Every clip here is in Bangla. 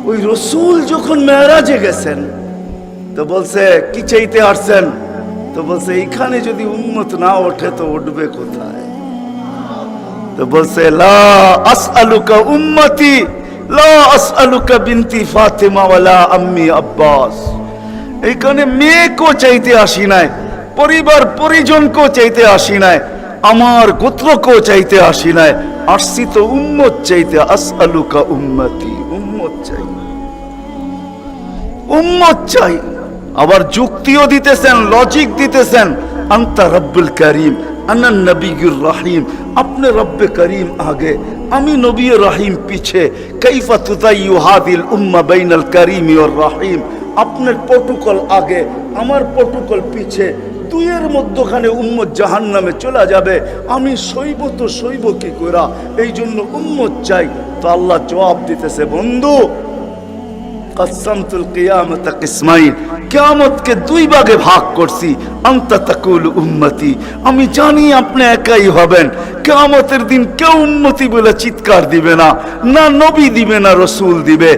ওই রসুল যখন মেরাজে গেছেন তো বলছে কি চাইতে আসছেন, তো বলছে এইখানে যদি উম্মত না ওঠে তো উঠবে কোথায়? তো বলছে লা আসআলুকা উম্মতি লা আসআলুকা বিনতি ফাতিমা ওয়ালা আম্মি আব্বাস। এইখানে মেয়েকেও চাইতে আসি নাই, পরিবার পরিজনকেও চাইতে আসি নাই, আমার গোত্রকেও চাইতে আসি নাই, আসছি তো উম্মত চাইতে। আসআলুকা উম্মতি, উম্মত চাই, উম্মত চাই। আবার যুক্তিও দিতেছেন, লজিক দিতেছেন। আনতা রব্বুল করিম আনা নবিয়ুর রহিম, আপনি রব্বে করিম আগে, আমি নবী রহিম পিছে। কাইফা তুদাইয়ু হাদিল উম্মাহ বাইনাল করিম ওয়ার রহিম, আপনার প্রটোকল আগে, আমার প্রটোকল পিছে, দুইয়ের মধ্যখানে উম্মত জাহান্নামে চলে যাবে, আমি সইব তো সইব কি কইরা? এই জন্য উম্মত চাই। তো আল্লাহ জবাব দিতেছে, বন্ধু কসমতুল কিয়ামত কিসমাইন, কিয়ামতকে দুই ভাগে ভাগ করছি। আনতা তাকুল উম্মতি, আমি জানি আপনি একাই হবেন। কিয়ামতের দিন কেউ উম্মতি বলে চিৎকার দিবে না, না নবী দিবে, না রসুল দিবে,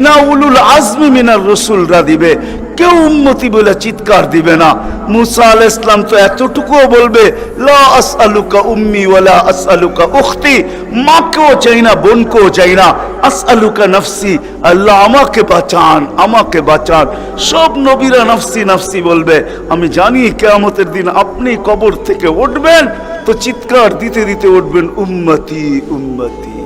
না উলুল আজমি মিনার রসুলরা দিবে, কেউ উম্মতি বলে চিৎকার দিবে না। মুসা আলাইহিস সালাম তো এতটুকুও বলবে লা আসআলুকা উম্মি ওয়ালা আসআলুকা উখতি, মাকেও চাই না, বোনকেও চাই না। আসআলুকা নফসি, আল্লাহ আমাকে বাঁচান, আমাকে বাঁচান। সব নবীরা নফসি নফসি বলবে। আমি জানি কিয়ামতের দিন আপনি কবর থেকে উঠবেন তো চিৎকার দিতে দিতে উঠবেন উম্মতি উম্মতি।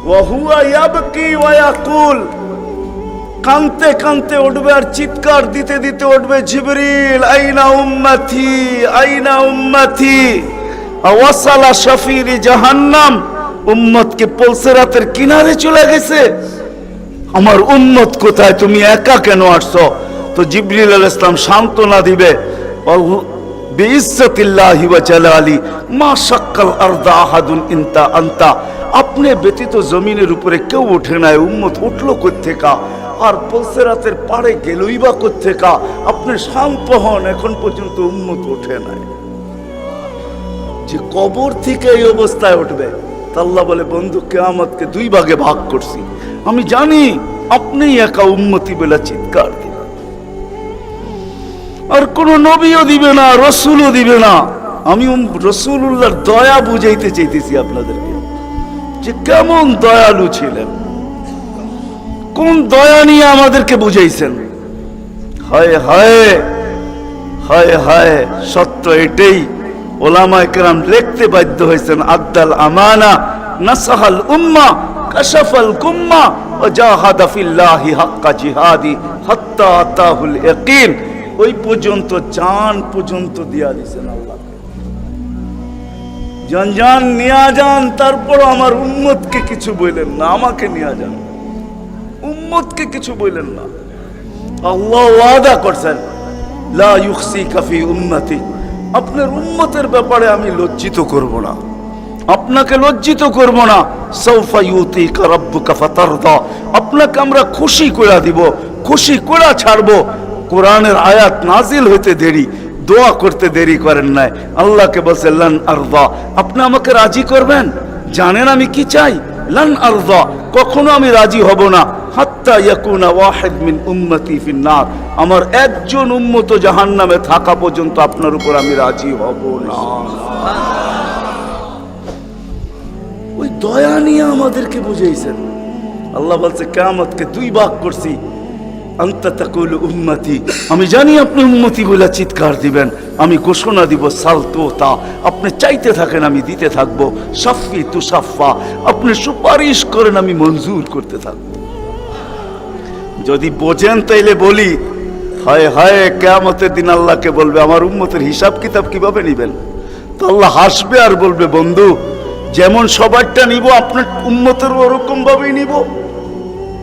ওয়া হুয়া ইয়াবকি ওয়া ইয়াকুল, কানতে কানতে উঠবে আর চিৎকার দিতে দিতে উঠবে জিবরিল আইনা উম্মতি আইনা উম্মতি। ওয়াসালা শাফিরি জাহান্নাম, উম্মতকে পলসেরাতের কিনারে চলে গেছে। আমার উম্মত কোথায়, তুমি একা কেন আসছো? তো জিবরিল আলাইহিস সালাম সান্ত্বনা দিবে, বিইজ্জতিল্লাহি ওয়া জালালি মা শাক্কাল আরদা আহাদুন ইনতা আনতা, আপনি ব্যতীত জমিনের উপরে কেউ ওঠে নাই, উম্মত উঠলো কোত্থেকা? আর পলসেরাতের পাড়ে গেলই বা কোত্থেকা? আপনি শান্ত হন, এখন পর্যন্ত উম্মত ওঠে নাই। যে কবর থেকে এই অবস্থায় উঠবে, আল্লাহ বলে বন্ধু কিয়ামতকে দুই ভাগে ভাগ করছি, আমি জানি আপনি একা উম্মতি বলে চিৎকার দিবেন। আর কোন নবীও দিবে না, রসুলও দিবে না। আমি রসুলুল্লাহর দয়া বুঝাইতে চাইতেছি আপনাদেরকে, যে কেমন দয়ালু ছিলেন, কোন দয়া নিয়ে আমাদেরকে বুঝাইছেন। হায় হায় হায় হায়, সত্য এটাই। ওলামায়ে কেরাম লিখতে বাধ্য হয়েছেন, আদ্দাল আমানা নাসাহাল উম্মাহ কাশাফাল গুম্মাহ ওয়া জাহাদা ফিল্লাহি হাক্কা জিহাদি হাত্তা আতাহুল ইয়াকিন। ওই পর্যন্ত জান পর্যন্ত দিয়া দিয়েছেন আল্লাহ। জান জান নিয়া যান, তারপর আমার উম্মতকে কিছু বললেন না, আমাকে নিয়া যান, উম্মতকে কিছু বললেন না। আল্লাহ ওয়াদা করছেন লা ইউখসিকা ফি উম্মতি, আপনার উম্মতের ব্যাপারে আমি লজ্জিত করব না, আপনাকে লজ্জিত করব না। সাউফা ইউতিকা রাব্বুকা ফাতারদা, আপনাকে আমরা খুশি করে দিব, খুশি করে ছাড়বো। কোরআনের আয়াত নাজিল হইতে দেরি, দোয়া করতে দেরি করেন নাই। আল্লাহকে বলছে লান আরদা, আপনি আমাকে রাজি করবেন? জানেন আমি কি চাই? লান আরদা, কখনো আমি রাজি হব না, হাত্তা ইয়াকুনা ওয়াহিদ মিন উম্মতি ফিন্নার, আমার একজন উম্মত জাহান্নামে থাকা পর্যন্ত আপনার উপর আমি রাজি হব না। ওই দয়া নিয়ে আমাদেরকে বুঝাইছেন। আল্লাহ বলছে কিয়ামতকে দুই ভাগ করছি। আনতা তাকুলু উম্মতি, আমি জানি আপনি উম্মতি বলে চিৎকার দিবেন, আমি ঘোষণা দিব সালতোতা, আপনি চাইতে থাকেন আমি দিতে থাকবো। সাফি তুসাফা, আপনি সুপারিশ করেন আমি মঞ্জুর করতে থাকবো। যদি বোঝেন তাইলে বলি, হায় হায় কিয়ামতের দিন আল্লাহকে বলবে আমার উম্মতের হিসাব কিতাব কিভাবে নিবেন? তো আল্লাহ হাসবে আর বলবে বন্ধু যেমন সবারটা নিব আপনার উম্মতের ওরকম ভাবেই নিব।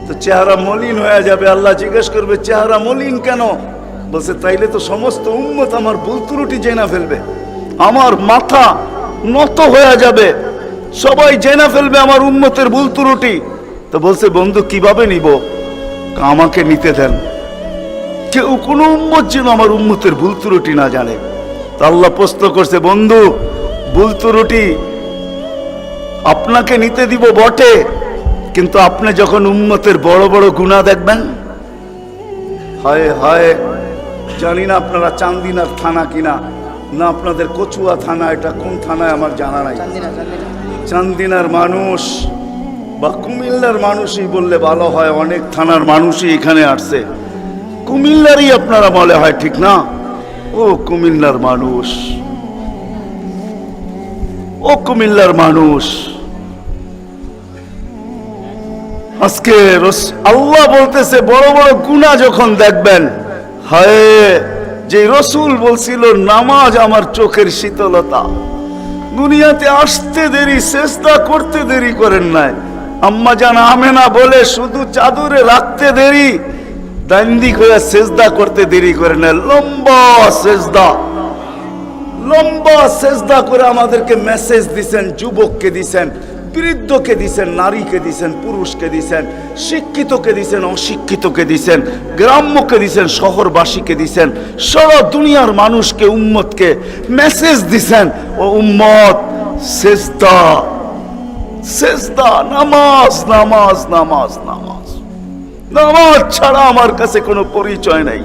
তো চেহারা মলিন হয়ে যাবে। আল্লাহ জিজ্ঞেস করবে চেহারা মলিন কেন? বলছে তাইলে তো সমস্ত উম্মত আমার ভুল ত্রুটি জেনে ফেলবে, আমার মাথা নত হয়ে যাবে, সবাই জেনে ফেলবে আমার উম্মতের ভুল ত্রুটি। তো বলছে বন্ধু কিভাবে নিব? আমাকে নিতে দেন, কেউ কোনো উম্মত যেন আমার উম্মতের ভুল ত্রুটি না জানে। তো আল্লাহ প্রশ্ন করছে বন্ধু ভুল ত্রুটি আপনাকে নিতে দিব বটে, কিন্তু আপনি যখন উম্মতের বড় বড় গুনাহ দেখবেন, হায় হায়, জানি না আপনারা চান্দিনার থানা কিনা, না আপনাদের কচুয়া থানা, এটা কোন থানায় আমার জানা নাই। চান্দিনার মানুষ বা কুমিল্লার মানুষই বললে ভালো হয়, অনেক থানার মানুষই এখানে আসছে, কুমিল্লারই আপনারা বলে হয়, ঠিক না? ও কুমিল্লার মানুষ, ও কুমিল্লার মানুষ, আজকে আল্লাহ বলতেছে বড় বড় গুনাহ যখন দেখবেন, হায়, যে রসুল বলছিল নামাজ আমার চোখের শীতলতা, দুনিয়াতে আসতে দেরি, সেজদা করতে দেরি করেন নাই। আম্মা জান আমেনা বলে শুধু চাদরে রাখতে দেরি, দান্দিক হয়ে সেজদা করতে দেরি করেন নাই। লম্বা সেজদা, লম্বা সেজদা করে আমাদেরকে মেসেজ দিছেন, যুবককে দিছেন, বৃদ্ধকে দিছেন, নারীকে দিছেন, পুরুষকে দিছেন, শিক্ষিতকে দিছেন, অশিক্ষিতকে দিছেন, গ্রাম্যকে দিছেন, শহরবাসীকে দিছেন, সারা দুনিয়ার মানুষকে, উম্মতকে মেসেজ দিছেন, ও উম্মত সেজদা, সেজদা, নামাজ, নামাজ, নামাজ, নামাজ, নামাজ ছাড়া আমার কাছে কোনো পরিচয় নাই।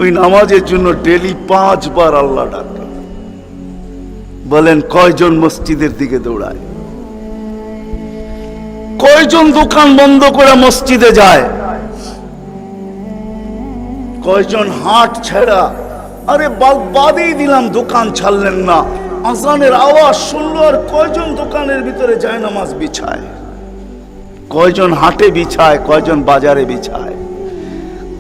ওই নামাজের জন্য ডেলি 5 বার আল্লাহ ডাকে। বলেন কয়জন মসজিদের দিকে দৌড়ায়? কয়জন দোকান বন্ধ করে মসজিদে যায়? কয়জন হাট ছেড়া, আরে বাদই দিলাম দোকান ছাড়লেন না, আজানের আওয়াজ শুনলো আর কয়জন দোকানের ভিতরে যায় নামাজ বিছায়? কয়জন হাটে বিছায়, কয়জন বাজারে বিছায়,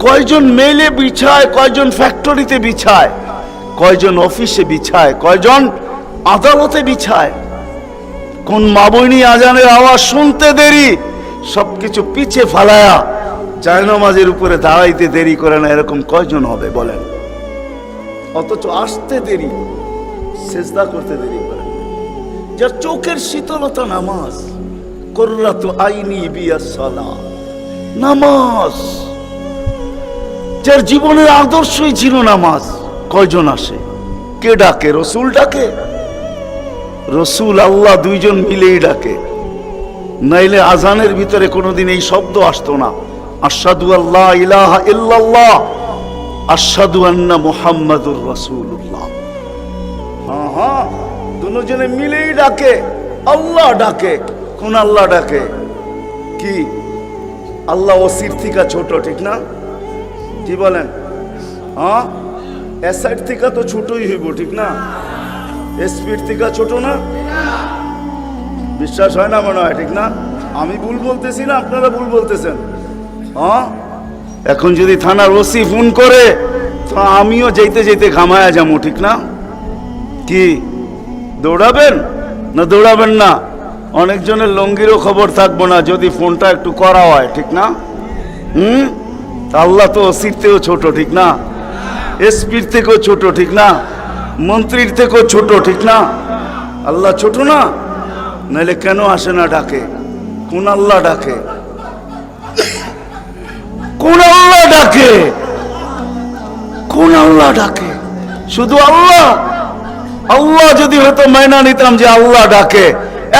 কয়জন মেলে বিছায়, কয়জন ফ্যাক্টরিতে বিছায়, কয়জন অফিসে বিছায়, কয়জন আদালতে বিছায়? কোন মা বইনি আজানের আওয়াজ শুনতে দেরি, সবকিছু পিছে ফালায়া জায়নামাজের উপরে দাঁড়াইতে দেরি করে না, এরকম কয়জন হবে বলেন? অথচ আসতে দেরি, সেজদা করতে দেরি করে। যার চোখের শীতলতা নামাজ, কুররাতু আইনি বিয়াস সালাত, নামাজ, যার জীবনের আদর্শই ছিল নামাজ, কয়জন আসে? কে ডাকে? রসুল ডাকে? রসুল আল্লাহ দুইজন মিলেই ডাকে, নাইলে আজানের ভিতরে কোনোদিন এই শব্দ আসতো না, আশহাদু আল্লা ইলাহা ইল্লাল্লাহ, আশহাদু আন্না মুহাম্মাদুর রাসূলুল্লাহ। হ্যাঁ হ্যাঁ, দুজনে মিলেই ডাকে, আল্লাহ ডাকে। কোন আল্লাহ ডাকে? কি আল্লাহ ওসির থেকে ছোট, ঠিক না? কি বলেন? হ্যাঁ, এসআইড থেকে তো ছোটই হইব, ঠিক না? এসপির থেকে ছোট না? বিশ্বাস হয় না মনে হয়, ঠিক না? আমি ভুল বলতেছি না, আপনারা ভুল বলতেছেন। হ্যাঁ, এখন যদি থানার ওসি ফোন করে তো আমিও যেতে যেতে ঘামায়া যাবো, ঠিক না? কি দৌড়াবেন না দৌড়াবেন না? অনেকজনের লঙ্গিরও খবর থাকবো না যদি ফোনটা একটু করা হয়, ঠিক না? আল্লাহ তো ওসির থেকেও ছোট, ঠিক না? এসপির থেকেও ছোট, ঠিক না? মন্ত্রীর থেকেও ছোট, ঠিক না? আল্লাহ ছোট না? নাহলে কেন আসে না ডাকে? কোন আল্লাহ ডাকে? কোন আল্লাহ ডাকে? কোন আল্লাহ ডাকে? শুধু আল্লাহ। আল্লাহ যদি হয়তো মাইনা নিতাম যে আল্লাহ ডাকে,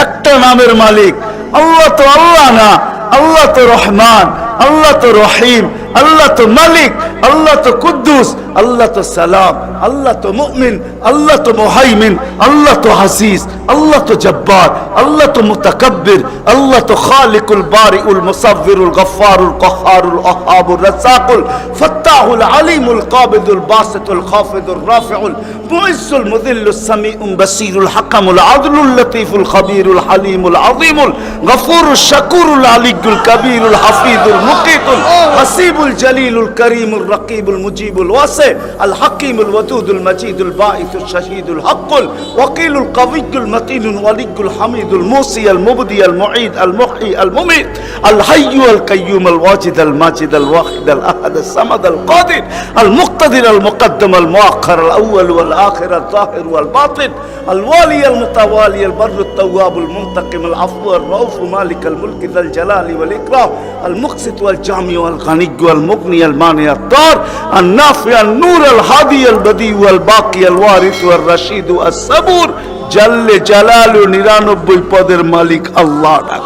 একটা নামের মালিক আল্লাহ, তো আল্লাহ না, আল্লাহ তো রহমান, আল্লাহ তো রহিম, আল্লাহ তো মালিক, আল্লাহ তো কুদ্দুস, আল্লাহ তো সালাম, আল্লাহ তো মুমিন, আল্লাহ তো মুহাইমিন, আল্লাহ তো হাসিস, আল্লাহ তো জব্বার, আল্লাহ তো মুতাকাব্বির, আল্লাহ তো খালিকুল বারিউল মুসাব্বিরুল গফফারুল কহ্হারুল ওয়াহ্হাবুর রাজ্জাকুল ফাত্তাহুল আলিমুল কাবিদুল বাসিতুল খাফিদুর রাফিউল মুইজ্জুল মুযিল্লুস সামিউল বাসীরুল হাকামুল আদলুল লতীফুল খাবীরুল হালিমুল আযীমুল গফুরুশ শাকুরুল আলিয়্যুল কবীরুল হাফিজুল মুকিতুল হাসিবুল জলিলুল করিমুর রকিবুল মুজিবুল ওয়াসি আল হাকিমুল ওয়াদুদুল মজিদুল বাঈসুল শাহীদুল হকুল ওয়াকিলুল কবিয়্যুল মতিনুল ওয়ালিয়্যুল হামিদুল মুসি আল মুবদি আল মুঈদ আল মুহয়ি আল মুমীত আল হাইয়্যু আল কাইয়্যুম আল ওয়াজিদ আল মাজিদ আল ওয়াহিদ আল আহাদ আল সামাদ আল কাদির আল মুক্তাদির আল মুকদ্দম আল মুআখ্খার আল আউয়াল ওয়াল আখির আল যাহির ওয়াল বাতিন আল ওয়ালি আল মুতাওয়ালি আল বাররু আত তাওয়াব আল মুনতাকিম আল আফু আল রাউফ মালিক আল মুলক যাল জালালি ওয়াল ইকরাম আল মুকসিত ওয়াল জামি ওয়াল গানি ওয়াল মুগনি আল মানি আত الجبار النافع النور الهادي البديع والباقي الوارث والرشيد الصبور جل جلاله 99 পদের মালিক আল্লাহ ডাক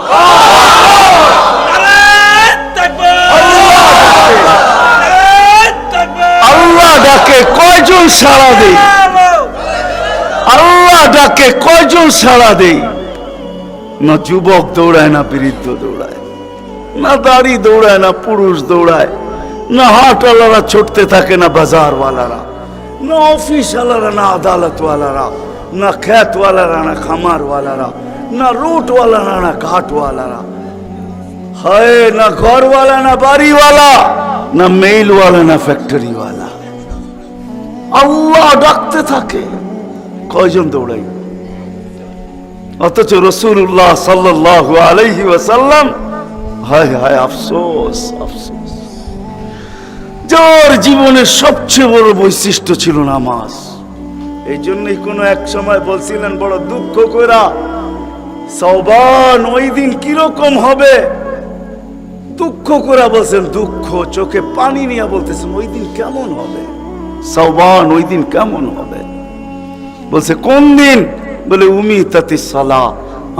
আল্লাহ ডাকে কয়জন সাড়া দেয় আল্লাহ ডাকে কয়জন সাড়া দেয় না যুবক দৌড়ায় না বৃদ্ধ দৌড়ায় না দাড়ি দৌড়ায় না পুরুষ দৌড়ায় না হাটওয়ালারা ছুটতে থাকে না বাজারওয়ালারা না অফিসওয়ালারা না আদালতওয়ালারা না খেতওয়ালারা না খামারওয়ালারা না রুটওয়ালারা না ঘাটওয়ালারা হায় না ঘরওয়ালা না বাড়িওয়ালা না মেইলওয়ালা না ফ্যাক্টরিওয়ালা আল্লাহ ডাকতে থাকে কয়জন দৌড়াই অথচ রাসূলুল্লাহ সাল্লাল্লাহু আলাইহি ওয়াসাল্লাম হায় হায় আফসোস আফসোস যার জীবনের সবচেয়ে বড় বৈশিষ্ট্য ছিল নামাজ এই জন্যই কোন এক সময় বলছিলেন বড় দুঃখ কইরা সওবান ওই দিন কিরকম হবে দুঃখ করে বলছেন দুঃখ চোখে পানি নিয়ে বলতেছেন ওই দিন কেমন হবে সওবান ওই দিন কেমন হবে বলছে কোন দিন বলে উমিতাতিস সালাহ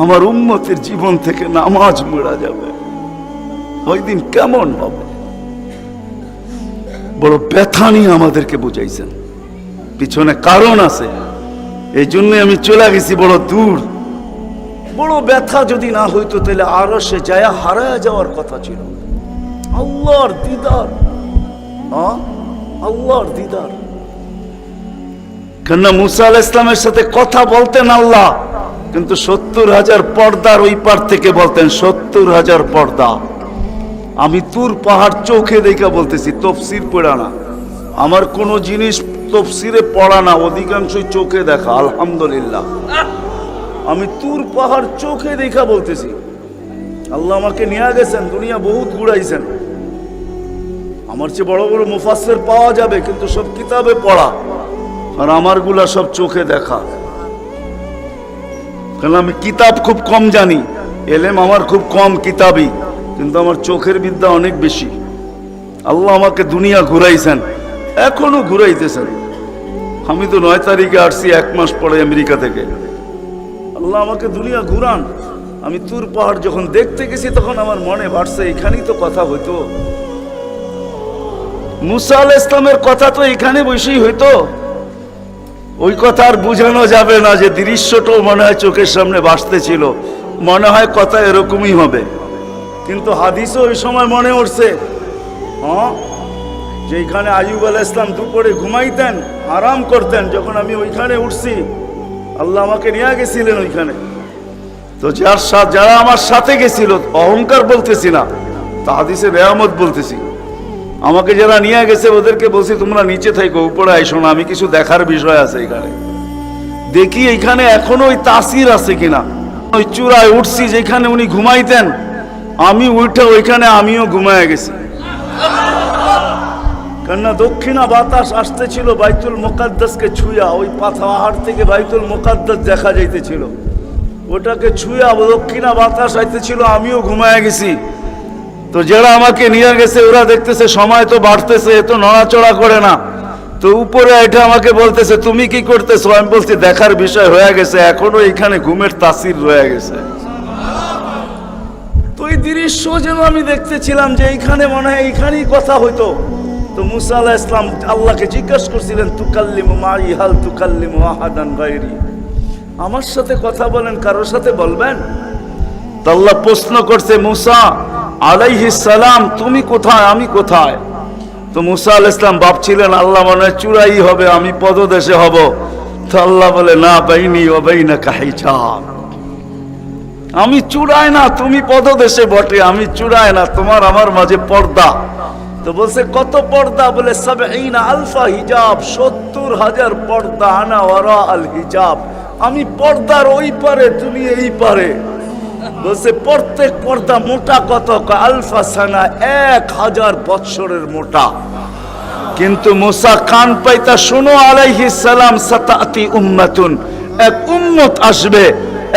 আমার উম্মতের জীবন থেকে নামাজ মুড়া যাবে ওই দিন কেমন হবে বড় ব্যথা নিয়ে আমাদেরকে বুঝাইছেন পিছনে কারণ আছে এই জন্য আমি চলে গেছি বড় দূর বড় ব্যথা যদি না হইতো তাহলে আরো সে যায় হারায় যাওয়ার কথা ছিল আল্লাহর দিদার আল্লাহর দিদার কেননা মুসা আলাইহিস সালামের সাথে কথা বলতেন আল্লাহ কিন্তু 70,000 পর্দার ওই পার থেকে বলতেন 70,000 পর্দা আমি তুর পাহাড় চোখে দেখা বলতেছি তাফসীর পড়া না আমার কোন জিনিস তাফসীরে পড়া না অধিকাংশই চোখে দেখা আলহামদুলিল্লাহ আমি তুর পাহাড় চোখে দেখা বলতেছি আল্লাহ আমাকে নিয়ে গেছেন দুনিয়া বহুত ঘুরাইছেন আমার চেয়ে বড় বড় মুফাসসির পাওয়া যাবে কিন্তু সব কিতাবে পড়া আর আমারগুলা সব চোখে দেখা কারণ আমি কিতাব খুব কম জানি এলেম আমার খুব কম কিতাবই কিন্তু আমার চোখের বিদ্যা অনেক বেশি আল্লাহ আমাকে দুনিয়া ঘুরাইছেন এখনো ঘুরাইতেছেন আমি তো 9 তারিখে আসছি 1 মাস পরে আমেরিকা থেকে আল্লাহ আমাকে দুনিয়া ঘুরান আমি তুর পাহাড় যখন দেখতে গেছি তখন আমার মনে বাড়ছে এখানেই তো কথা হইতো মুসা আলাইহিস সালামের কথা তো এখানে বসেই হইতো ওই কথা আর বোঝানো যাবে না যে দৃশ্যটাও মনে হয় চোখের সামনে ভাসতেছিল মনে হয় কথা এরকমই হবে কিন্তু হাদিসে ওই সময় মনে উঠছে যেখানে আইয়ুব আলাইহিস সালাম দুপুরে ঘুমাইতেন আরাম করতেন যখন আমি ওইখানে উঠছি আল্লাহ আমাকে নিয়ে গেছিলেন ওইখানে তো যারা আমার সাথে গেছিল অহংকার বলতেছি না তা হাদিসে নেয়ামত বলতেছি আমাকে যারা নিয়ে গেছে ওদেরকে বলছি তোমরা নিচে থাকো উপরে আইসো না আমি কিছু দেখার বিষয় আছে এখানে দেখি এইখানে এখনো ওই তাসির আছে কিনা ওই চূড়ায় উঠছি যেখানে উনি ঘুমাইতেন আমি উঠে ওইখানে আমিও ঘুমায় গেছি কেননা দক্ষিণা বাতাস আসতেছিল বাইতুল মুকাদ্দাসকে ছুঁয়া ওই পাহাড় থেকে বাইতুল মুকাদ্দাস দেখা যাইতেছিল ওটাকে ছুঁয়া দক্ষিণা বাতাস আইতেছিল আমিও ঘুমায় গেছি তো যারা আমাকে নিয়ে গেছে ওরা দেখতেছে সময় তো বাড়তেছে এত নড়াচড়া করে না তো উপরে এটা আমাকে বলতেছে তুমি কি করতেছো আমি বলছি দেখার বিষয় হয়ে গেছে এখনো এখানে ঘুমের তাসির রয়ে গেছে তো এই দৃশ্য যেন আমি দেখতেছিলাম যে এইখানে মনে হয় এইখানেই কথা হইতো তো মুসা আলাইহিস সালাম আল্লাহকে জিজ্ঞাসা করছিলেন তুকাল্লিমু মাই হাল তুকাল্লিমু আহাদান গায়রি আমার সাথে কথা বলেন কারোর সাথে বলবেন তো আল্লাহ প্রশ্ন করছে মুসা আলাইহিস সালাম তুমি কোথায় আমি কোথায় তো মুসা আলাইহিস সালাম ভাবছিলেন আল্লাহ মনে হয় চূড়াই হবে আমি পদদেশে হব তো আল্লাহ বলে না বাইনি ওয়া বাইনাকা হিজাব আমি চূড়ায় না তুমি পদদেশে বটে আমি চূড়ায় না তোমার আমার মাঝে পর্দা তো বলছে কত পর্দা বলে ৭০,০০০ হিজাব ৭০,০০০ পর্দা আনা ওয়ারা আল হিজাব আমি পর্দার ওই পারে তুমি এই পারে বলছে প্রত্যেক পর্দা মোটা কত আলফা সানা ১০০০ বৎসরের মোটা কিন্তু মুসা কান পাইতা শোনো আলাইহিস সালাম সাতাতি উম্মাতুন এক উম্মত আসবে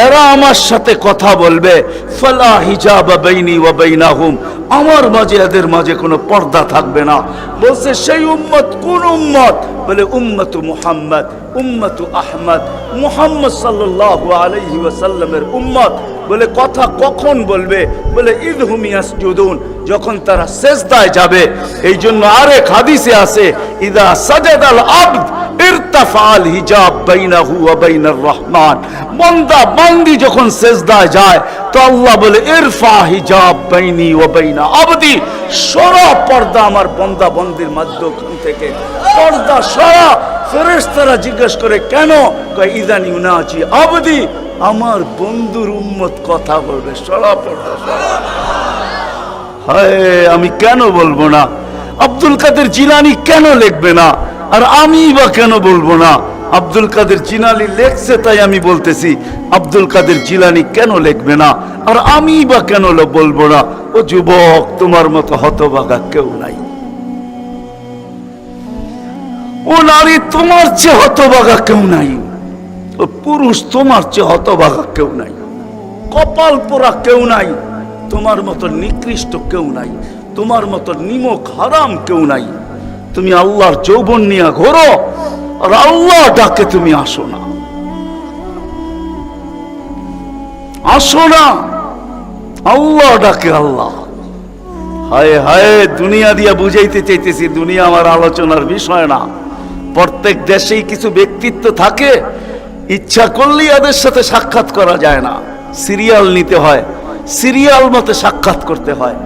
এরা আমার সাথে কথা বলবে, ফালা হিজাবা বাইনি ওয়া বাইনাহুম, আমার মাঝে এদের মাঝে কোনো পর্দা থাকবে না। বলছে সেই উম্মত কোন উম্মত? বলে উম্মতু মুহাম্মদ, উম্মতু আহমদ, মুহাম্মদ সাল্লাল্লাহু আলাইহি ওয়াসাল্লামের উম্মত। বলে কথা কখন বলবে? বলে ইদহুম ইয়াসজুদুন, যখন তারা সেজদায় যাবে। এই জন্য আরেক হাদিসে আছে, ইদা সাজাদাল আবদ ইরতাফাল হিজাব বাইনাহু ওয়া বাইনার রহমান, বান্দা বান্দি যখন সেজদায় যায় তো আল্লাহ বলে ইরফা হিজাব বাইনি ওয়া বাইনা আবদি, সরা পর্দা আমার বান্দা বান্দির মাঝখান থেকে, পর্দা সরা। ফেরেশতারা জিজ্ঞেস করে কেন? কয় ইদান ইউনাজি আবদি, আমার বন্ধুর উম্মত কথা বলবে, সরা পর্দা সরা। হায়, আমি কেন বলবো না? আব্দুল কাদের জিলানী কেন লিখবে না? আর আমি বা কেন বলবো না? আব্দুল কাদের জিলানী লেখছে তাই আমি বলতেছি। আব্দুল কাদের জিলানী কেন লিখবে না? আর আমি বা কেন বলবো না? ও যুবক, তোমার মতো হতভাগা কেউ নাই। ও নারী, তোমার চেয়ে হতভাগা কেউ নাই। ও পুরুষ, তোমার চেয়ে হতভাগা কেউ নাই। কপাল পোড়া কেউ নাই। তোমার মতো নিকৃষ্ট কেউ নাই। তোমার মতো নিমক হারাম কেউ নাই। তুমি আল্লাহর যৌবন নিয়ে ঘোরো, আর আল্লাহ ডাকে তুমি আসো না, আসো না। আল্লাহ ডাকে আল্লাহ। হায় হায়, দুনিয়া দিয়া বুঝাইতে চাইতেছি, দুনিয়া আমার আলোচনার বিষয় না। প্রত্যেক দেশেই কিছু ব্যক্তিত্ব থাকে, ইচ্ছা করলেই এদের সাথে সাক্ষাৎ করা যায় না, সিরিয়াল নিতে হয়, সিরিয়াল মতে সাক্ষাৎ করতে হয়।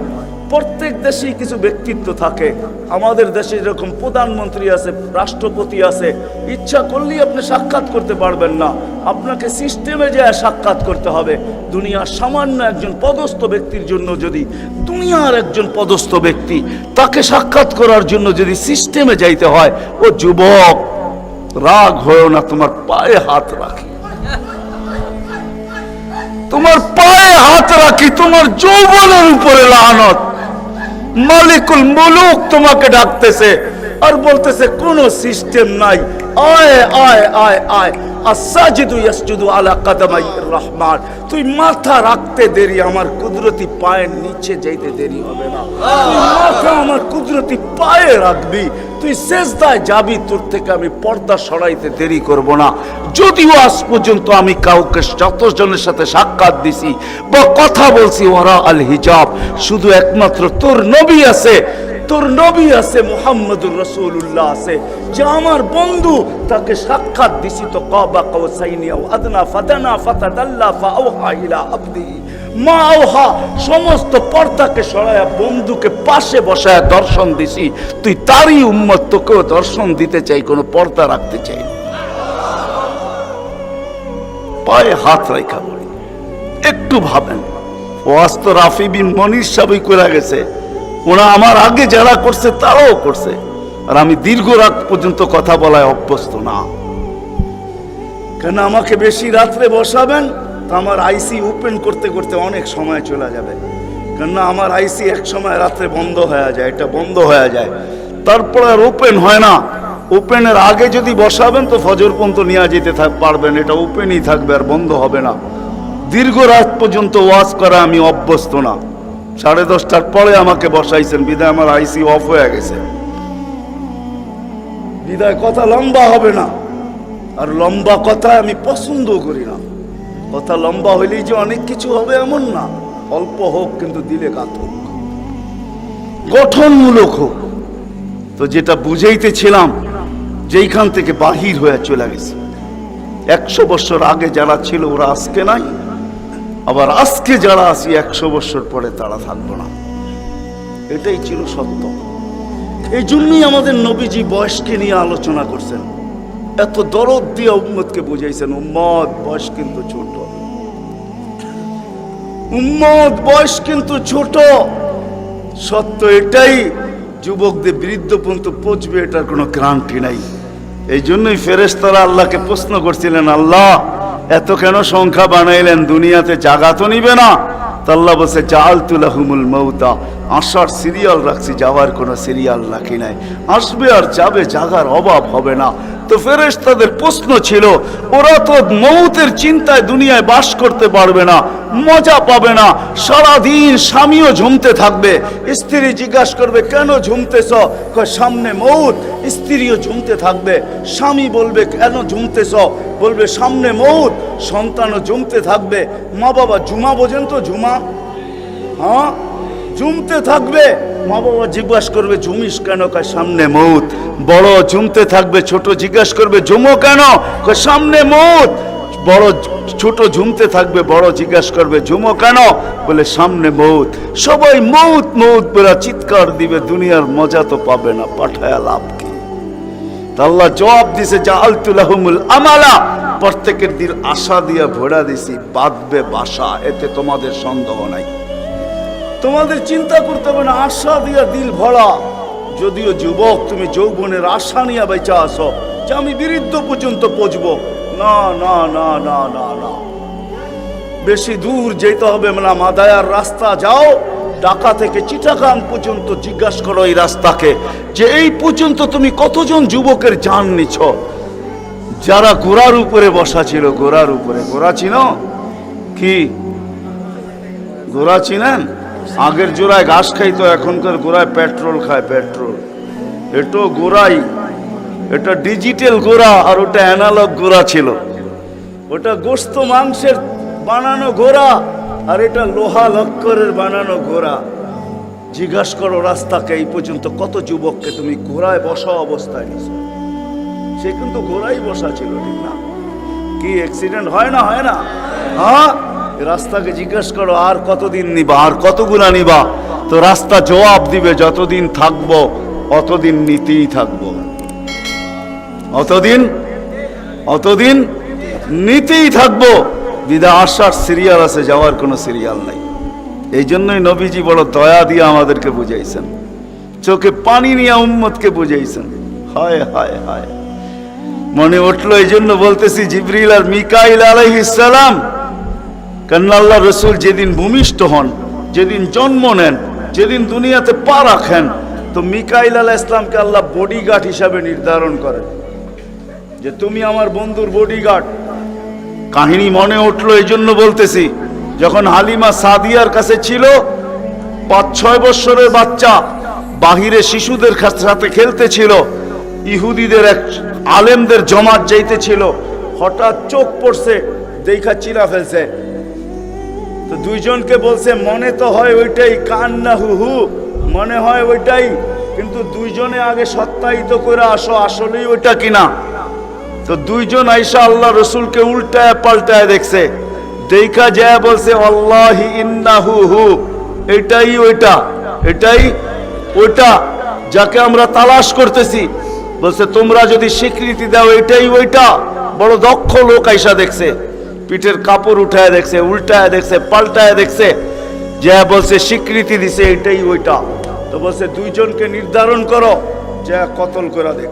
প্রত্যেক দেশেই কিছু ব্যক্তিত্ব থাকে। আমাদের দেশে যেরকম প্রধানমন্ত্রী আছে, রাষ্ট্রপতি আছে, ইচ্ছা করলেই আপনি সাক্ষাৎ করতে পারবেন না, আপনাকে সিস্টেমে যায় সাক্ষাৎ করতে হবে। দুনিয়ার সামান্য একজন পদস্থ ব্যক্তির জন্য যদি, দুনিয়ার একজন পদস্থ ব্যক্তি, তাকে সাক্ষাৎ করার জন্য যদি সিস্টেমে যাইতে হয়, ও যুবক রাগ হয়েও না, তোমার পায়ে হাত রাখি, তোমার পায়ে হাত রাখি, তোমার যৌবনের উপরে লানত। মালিকুল মুলুক তোমাকে ডাকতেছে আর বলতেছে কোনো সিস্টেম নাই, আয় আয় আয় আয়। আসাজিদু ইয়াসজুদু আলা কাদামাইর রহমান, তুই মাথা রাখতে দেরি, আমার কুদরতি পায়ের নিচে যাইতে দেরি হবে না। তুই মাথা আমার কুদরতি পায়ে রাখবি, তুই সেজদায় যাবি, তোর থেকে আমি পর্দা সরাইতে দেরি করব না। যদিও আজ পর্যন্ত আমি কাউকে যতজনের সাথে সাক্ষাৎ দিছি বা কথা বলছি ওরা আল হিজাব, শুধু একমাত্র তোর নবী আছে, তোর নবী আছে, মুহাম্মদুর রাসূলুল্লাহ আছে, যে আমার বন্ধু, তাকে সাক্ষাৎ দিছি তো কাবা কাউসাইনি আও আদনা ফাদানা ফাতাদাল্লা ফাআওহা ইলা আবদি মা আওহা, সমস্ত পর্দাকে সরায়া বন্ধুকে পাশে বসায়া দর্শন দিছি। তুই তারই উম্মত, তোকেও দর্শন দিতে চাই, কোনো পর্দা রাখতে চাই না। পায়ে হাত রেখা বলি, একটু ভাবেন। ওয়াজ তো রাফি বিন মনির সাহেবই করে গেছে, ওরা আমার আগে যারা করছে তারাও করছে, আর আমি দীর্ঘ রাত পর্যন্ত কথা বলায় অভ্যস্ত না। কেন আমাকে বেশি রাত্রে বসাবেন, তো আমার আইসি ওপেন করতে করতে অনেক সময় চলে যাবে। কেন আমার আইসি এক সময় রাত্রে বন্ধ হয়ে যায়, এটা বন্ধ হয়ে যায়, তারপর আর ওপেন হয় না। ওপেনের আগে যদি বসাবেন তো ফজর পর্যন্ত নিয়ে যেতে পারবেন, এটা ওপেনই থাকবে আর বন্ধ হবে না। দীর্ঘ রাত পর্যন্ত ওয়াজ করা আমি অভ্যস্ত না। 10:30টার পরে আমাকে বসাইছেন, বিদায় আমার আইসি অফ হয়ে গেছে, বিদায় কথা লম্বা হবে না। আর লম্বা কথা আমি পছন্দ করি না। কথা লম্বা হইলেই যে অনেক কিছু হবে এমন না, অল্প হোক কিন্তু দিলে কাত হোক, গঠনমূলক হোক। তো যেটা বুঝাইতেছিলাম, যেইখান থেকে বাহির হয়ে চলে গেছে, 100 বছর আগে যারা ছিল ওরা আজকে নাই, আবার আজকে যারা আছি 100 বছর পরে তারা থাকবো না। এটাই ছিল সত্য। এই জন্যই আমাদের নবীজি বয়সকে নিয়ে আলোচনা করছেন, এত দরদ দিয়ে উম্মতকে বুঝাইছেন, উম্মত বয়স কিন্তু ছোট, উম্মত বয়স কিন্তু ছোট। সত্য এটাই, যুবকদের বৃদ্ধ পর্যন্ত পৌঁছবে এটার কোনো গ্যারান্টি নাই। এই জন্যই ফেরেশতারা আল্লাহকে প্রশ্ন করছিলেন, আল্লাহ এত কেন সংখ্যা বানাইলেন, দুনিয়াতে জাগা তো নিবে না? আল্লাহ বলছে জাআলতু লাহুমুল মাউতা, আসার সিরিয়াল রাখছি, যাওয়ার কোনো সিরিয়াল রাখি নাই। আসবে আর যাবে, জাগার অভাব হবে না। তো ফেরেশতাদের প্রশ্ন ছিল, ওরা তো মৌতের চিন্তায় দুনিয়ায় বাস করতে পারবে না, মজা পাবে না, সারাদিন স্বামীও ঝুমতে থাকবে। স্ত্রী জিজ্ঞাসা করবে, কেন ঝুমতেছ? কয়, সামনে মৌত। স্ত্রীও ঝুমতে থাকবে। স্বামী বলবে, কেন ঝুমতেছ? বলবে, সামনে মৌত। সন্তানও ঝুমতে থাকবে। মা বাবা ঝুমা বোঝেন তো? ঝুমা, হ্যাঁ, ঝুমতে থাকবে। মা বাবা জিজ্ঞাসা করবে, ঝুমিস কেন? কয়, সামনে মৌত। বড় ঝুমতে থাকবে, ছোট জিজ্ঞাসা করবে, ঝুমো কেন? কয়, সামনে মৌত। বড় ছোট ঝুমতে থাকবে, বড় জিজ্ঞাসা করবে, ঝুমো কেন? বলে, সামনে মৌত। সবাই মৌত মৌত বলে চিৎকার দিবে, দুনিয়ার মজা তো পাবে না, পাঠায়া লাভ কি? আল্লাহ জবাব দিছে, জাআলতু লাহুমুল আমালা, প্রত্যেকের দিল আশা দিয়া ভরা দিছি, বাঁধবে বাসা, এতে তোমাদের সন্দেহ নাই। তোমাদের চিন্তা করতে হবে না, আশা দিয়া দিল ভরা। যদিও যুবক, তুমি যৌবনের আশা নিয়ে বেঁচে আসো যে আমি বৃদ্ধ পর্যন্ত পৌঁছবো, না না না না না না, বেশি দূর যেতে হবে না। মাদায়ার রাস্তা যাও, ঢাকা থেকে চিটাগাং পর্যন্ত জিজ্ঞাসা করো এই রাস্তাকে, যে এই পর্যন্ত তুমি কতজন যুবকের জান নিছ, যারা ঘোড়ার উপরে বসা ছিল। ঘোড়ার উপরে, ঘোড়া চিনো কি? ঘোড়া চিনেন? আগের জোড়ায় ঘাস খাইতো, এখনকার ঘোড়ায় পেট্রোল খায়। পেট্রোল, এটা ঘোড়াই, এটা ডিজিটাল ঘোড়া, আর ওটা অ্যানালগ ঘোড়া ছিল। ওটা গোস্ত মাংসের বানানো ঘোড়া, আর এটা লোহা লক্করের বানানো ঘোড়া। জিজ্ঞাসা করো রাস্তাকে, এই পর্যন্ত কত যুবককে তুমি ঘোড়ায় বসা অবস্থায় নিছো? সে কিন্তু ঘোড়াই বসা ছিল, ঠিক না? কি অ্যাক্সিডেন্ট হয় না? হয় না? হ্যাঁ, রাস্তাকে জিজ্ঞাসা করো, আর কতদিন নিবা, আর কতগুলা নিবা? তো রাস্তা জবাব দিবে, যতদিন থাকবো অতদিন নিতেই থাকবো, অতদিন নিতেই থাকবো। বিদা আসার সিরিয়াল আছে, যাওয়ার কোনো সিরিয়াল নাই। এই জন্যই নবীজি বড় দয়া দিয়ে আমাদেরকে বুঝাইছেন, চোখে পানি নিয়ে উম্মতকে বুঝাইছেন। হায় হায় হায়, মনে উঠলো, এই জন্য বলতেছি, জিবরিল আর মিকাইল আলাইহিস সালাম, কেননা আল্লাহ রসুল যেদিন ভূমিষ্ঠ হন, যেদিন জন্ম নেন, যেদিন দুনিয়াতে পা রাখেন, তো মিকাইল আলাইহিস সালামকে আল্লাহ বডিগার্ড হিসাবে নির্ধারণ করেন, যে তুমি আমার বন্ধুর বডিগার্ড। কাহিনী মনে উঠলো, এই জন্য বলতেছি, যখন হালিমা সাদিয়ার কাছে ছিল, 5-6 বছরের বাচ্চা বাহিরে শিশুদের সাথে খেলতে ছিল, ইহুদিদের এক আলেমদের জমাত যাইতেছিল, হঠাৎ চোখ পড়ছে, দেখা চিরা ফেলছে। তো দুইজনকে বলছে, মনে তো হয় ওইটাই, কান্না হু হু, মনে হয় ওইটাই, কিন্তু দুইজনে আগে সত্যায়িত করে আসো আসলেই ওইটা কিনা। তো দুইজন আইসা আল্লাহ রসুলকে উল্টায় পাল্টায় দেখছে, দেখা যায় বলছে, আল্লাহি ইন্নাহু হু, এটাই ওইটা, এটাই ওইটা যাকে আমরা তালাশ করতেছি। বলছে, তোমরা যদি স্বীকৃতি দাও এটাই ওইটা। বড় দক্ষ লোক আইসা দেখছে, পিঠের কাপড় উঠায় দেখছে, উল্টায় দেখছে, পাল্টায় দেখছে, যা বলছে স্বীকৃতি দিছে এটাই ওইটা। তো বলছে, দুইজনকে নির্ধারণ করো, যা কতল করে দেখ।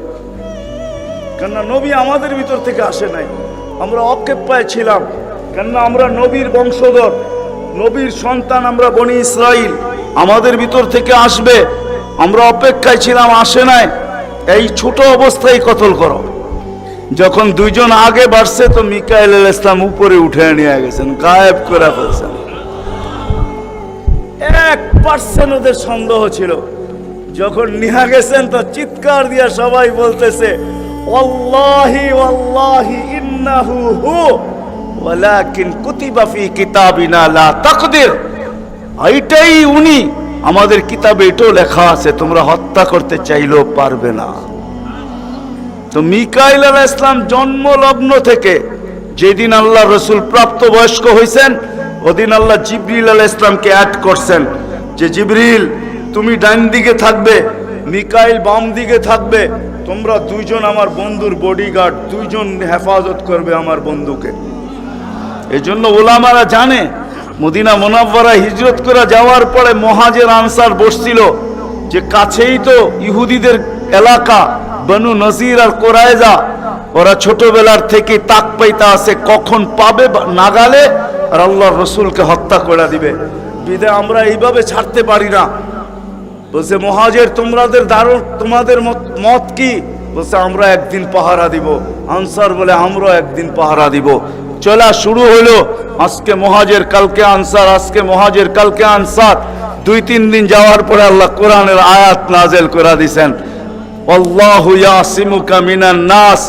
কেননা নবী আমাদের ভিতর থেকে আসে নাই, আমরা অক্ষেপায় ছিলাম, কেননা আমরা নবীর বংশধর, নবীর সন্তান, আমরা বনি ইসরাইল, আমাদের ভিতর থেকে আসবে, আমরা অপেক্ষায় ছিলাম, আসে নাই। এই ছোট অবস্থায় কতল করো। যখন দুইজন আগে বাড়ছে, তো মিকাইল আলাইহিস সালাম উপরে উঠে নিয়ে গেছেন, গায়েব করে ফেলছেন। 1% ওদের সন্দেহ ছিল। যখন নিয়ে গেছেন, তো চিৎকার দিয়া সবাই বলতেছে, ওয়াল্লাহি ওয়াল্লাহি ইন্নাহু হু ওয়ালাকিন কুতিবা ফি কিতাবিনা লা তাকদির, এইটাই উনি, আমাদের কিতাবে এটাও লেখা আছে, তোমরা হত্যা করতে চাইলেও পারবে না। তো মিকাইল আলাইহিস সালাম জন্ম লগ্ন থেকে যেদিন আল্লাহ রসুল প্রাপ্তবয়স্ক হয়েছেন, ওদিন আল্লাহ জিবরিল আলাইহিস সালামকে অ্যাড করছেন, যে জিবরিল তুমি ডান দিকে থাকবে, মিকাইল বাম দিকে থাকবে, তোমরা দুইজন আমার বন্ধুর বডিগার্ড, দুইজন হেফাজত করবে আমার বন্ধুকে। এই জন্য ওলামারা জানে, মদিনা মুনাওয়ারা হিজরত করে যাওয়ার পরে মুহাজির আনসার বসছিল, যে কাছেই তো ইহুদিদের এলাকা, বনু নজির আর কোরাইজা, ওরা ছোটবেলার থেকে তাক পাইতা আছে, কখন পাবে নাগালে আর আল্লাহর রসুলকে হত্যা করে দিবে। বিদে আমরা এইভাবে ছাড়তে পারি না। বলছে, মুহাজির তোমাদের মত কি? বলছে আমরা একদিন পাহারা দিব। আনসার বলে আমরা একদিন পাহারা দিব। চলা শুরু হলো। আজকে মুহাজির, কালকে আনসার, আজকে মুহাজির, কালকে আনসার। 2-3 দিন যাওয়ার পরে আল্লাহ কোরআনের আয়াত নাযিল করে দিয়েছেন, আল্লাহু ইয়াসিমুকা মিনান নাস।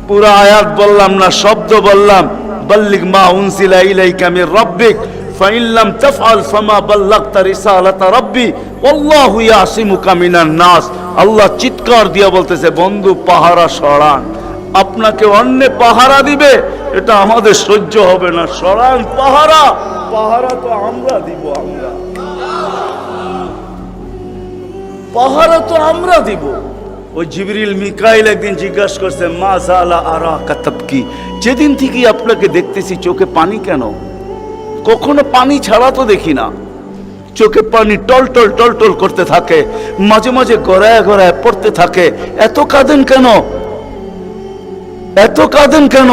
পুরা আয়াত বললাম না, শব্দ বললাম, বাল্লিগ মা উনজিলা ইলাইকা মির রাব্বিক ফাইন লাম তাফআল ফামা বাল্লাগতা রিসালাতা রাব্বি আল্লাহু ইয়াসিমুকা মিনান নাস। আল্লাহ চিৎকার দিয়ে বলতেছে, বন্ধু পাহারা সরান, আপনাকে অন্য পাহারা দিবে, এটা আমাদের সহ্য হবে না, সরান পাহারা। পাহারা তো আমরা দিব, আমরা পাহারা তো আমরা দিব। ওই জিবরিল মিকাইল একদিন জিজ্ঞাসা করছে, মা জালা আরাকা তাবকি, যেদিন থেকে আপনাকে দেখতেছি চোখে পানি কেন? কখনো পানি ছাড়া তো দেখি না। চোখে পানি টলটল টলটল করতে থাকে, মাঝে মাঝে গড়ায় গড়ায় পড়তে থাকে, এত কাঁদেন কেন? এত কাঁদেন কেন?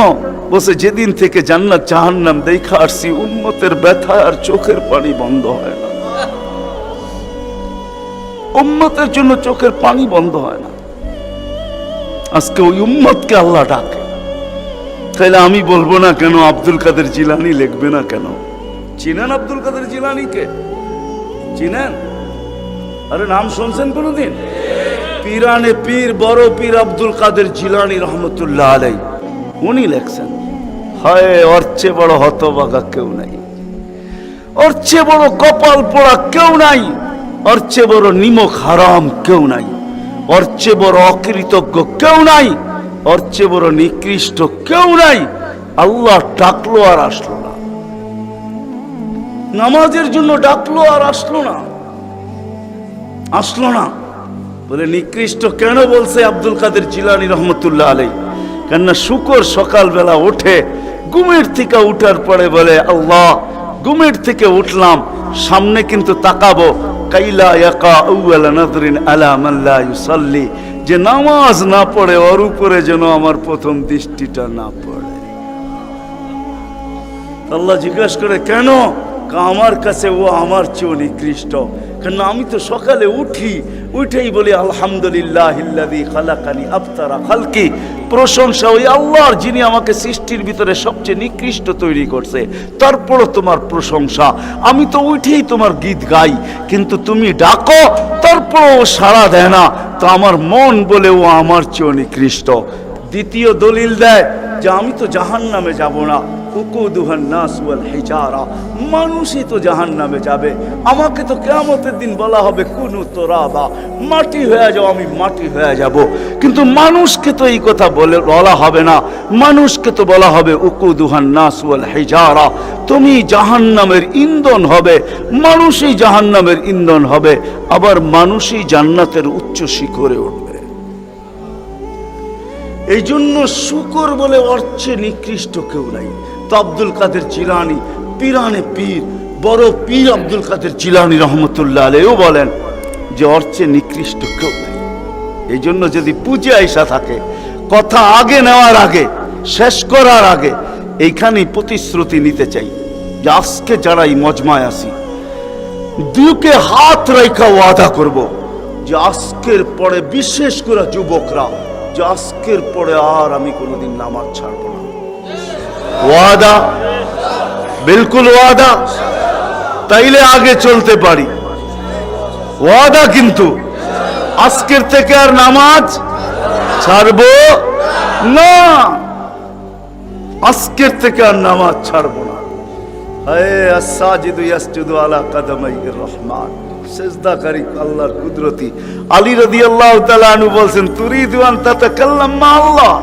বসে যেদিন থেকে জান্নাত জাহান্নাম দেখা আসছি, উম্মতের ব্যথা আর চোখের পানি বন্ধ হয় না। উম্মতের জন্য চোখের পানি বন্ধ হয় না। আজকে ওই উম্মতকে আল্লাহ ডাকে। তাহলে আমি বলবো না কেন আব্দুল কাদের জিলানী লিখবে না কেন? চিনেন আব্দুল কাদের জিলানীকে? চিনেন? আরে নাম শুনছেন কোনদিন? পীরানে পীর, বড় পীর আব্দুল কাদের জিলানী রহমতুল্লাহ আলাইহি, উনি লেখছেন, হায় ওর চেয়ে বড় হতভাগা কেউ নাই, ওর চেয়ে বড় কপাল পোড়া কেউ নাই, ওর চেয়ে বড় নিমক হারাম কেউ নাই, ওর চেয়ে বড় অকৃতজ্ঞ কেউ নাই, ওর চেয়ে বড় নিকৃষ্ট কেউ নাই। আল্লাহ ডাকলো আর আসলো না, নামাজের জন্য ডাকলো আর আসলো না, আসলো না। বলে নিকৃষ্ট কেন বলছে আব্দুল কাদের জিলানী রহমতুল্লাহ আলাইহি? কেননা শুকর সকালবেলা ওঠে, ঘুমের থেকে উঠার পরে বলে, আল্লাহ ঘুমের থেকে উঠলাম, সামনে কিন্তু তাকাবো, কাইলা ইয়াকা আউয়ালা নাযরিন আলা মান লা ইউসাল্লি, যে নামাজ না পড়ে ওর উপরে যেন আমার প্রথম দৃষ্টিটা না পড়ে। আল্লাহ জিজ্ঞাসা করে, কেন? আমার কাছে ও আমার চেয়েও নিকৃষ্ট। কেন? আমি তো সকালে উঠেই বলি আলহামদুলিল্লাহিল্লাযী খালাকানি আফতারা খালকি, প্রশংসা ওই আল্লাহর যিনি আমাকে সৃষ্টির ভিতরে সবচেয়ে নিকৃষ্ট তৈরি করছে, তারপরও তোমার প্রশংসা। আমি তো উঠেই তোমার গীত গাই, কিন্তু তুমি ডাকো তারপরও সাড়া দেয় না, তো আমার মন বলে ও আমার চেয়েও নিকৃষ্ট। দ্বিতীয় দলিল দেয় যে আমি তো জাহান্নামে যাব না, উকুদুহান নাস ওয়াল হিজারা, মানুষই তো জাহান্নামে যাবে। আমাকে তো কিয়ামতের দিন বলা হবে কুনু তুরাবা, মাটি হয়ে যাও, আমি মাটি হয়ে যাব। কিন্তু মানুষকে তো এই কথা বলা হবে না, মানুষকে তো বলা হবে উকুদুহান নাস ওয়াল হিজারা, তুমি জাহান্নামের ইন্ধন হবে, মানুষই জাহান্নামের ইন্ধন হবে, আবার মানুষই জান্নাতের উচ্চ শিখরে উঠবে। এই জন্য শুকর বলে অর্চে নিকৃষ্ট কেউ নাই। তো আব্দুল কাদের জিলানী, পীরানে পীর, বড় পীর আব্দুল কাদের জিলানী রহমতুল্লাহ আলাইহিও বলেন যে অর্চে নিকৃষ্ট কেউ নাই। এই জন্য যদি পুজো আইসা থাকে, কথা আগে নেওয়ার আগে, শেষ করার আগে এইখানেই প্রতিশ্রুতি নিতে চাই যে আজকে যারা এই মজমায় আসি, দুকে হাত রেখা ওয়াদা করব যে আজকের পরে, বিশেষ করে যুবকরা, যে আজকের পরে আর আমি কোনোদিন নামাজ ছাড়ব না। ওয়াদা, বিলকুল ওয়াদা, তাইলে আগে চলতে পারি। ওয়াদা কিন্তু আজকের থেকে আর নামাজ ছাড়ব না, আজকের থেকে আর নামাজ ছাড়ব না। হায় আস-সাজিদু ইয়াসজুদু আলা কাদামাইহির রহমান, সেজদাকারী আল্লাহর কুদরতি। আলী রাদিয়াল্লাহু তাআলা আনহু বলছেন, তুরিদু আন তাতাকাল্লাম মা আল্লাহ,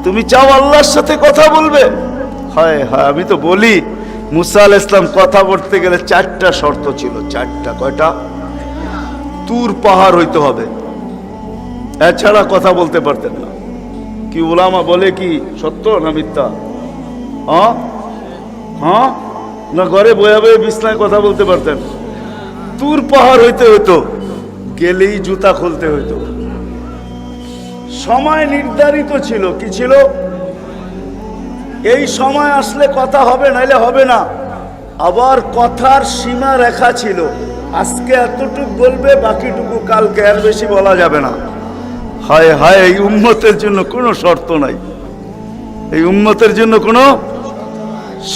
তুমি চাও আল্লাহর সাথে কথা বলবে? হায় হায়, আমি তো বলি মুসা আলাইহিস সালাম কথা বলতে গেলে 4টা শর্ত ছিল। 4টা, কয়টা? তুর পাহাড় হইতে হবে, এছাড়া কথা বলতে পারতেন না। কি উলামা বলে কি সত্য না মিথ্যা? হ্যাঁ হ্যাঁ, না ঘরে বয়ে বয়ে বিছনায় কথা বলতে পারতেন? তুর পাহাড় হইতে হইতো, গেলেই জুতা খুলতে হইতো। সময় নির্ধারিত ছিল, কি ছিল? এই সময় আসলে কথা হবে, নাইলে হবে না। আবার কথার সীমা রেখা ছিল, আজকে এতটুকু বলবে, বাকিটুকু কালকে, এর বেশি বলা যাবে না। হায় হায়, এই উম্মতের জন্য কোনো শর্ত নাই, এই উম্মতের জন্য কোনো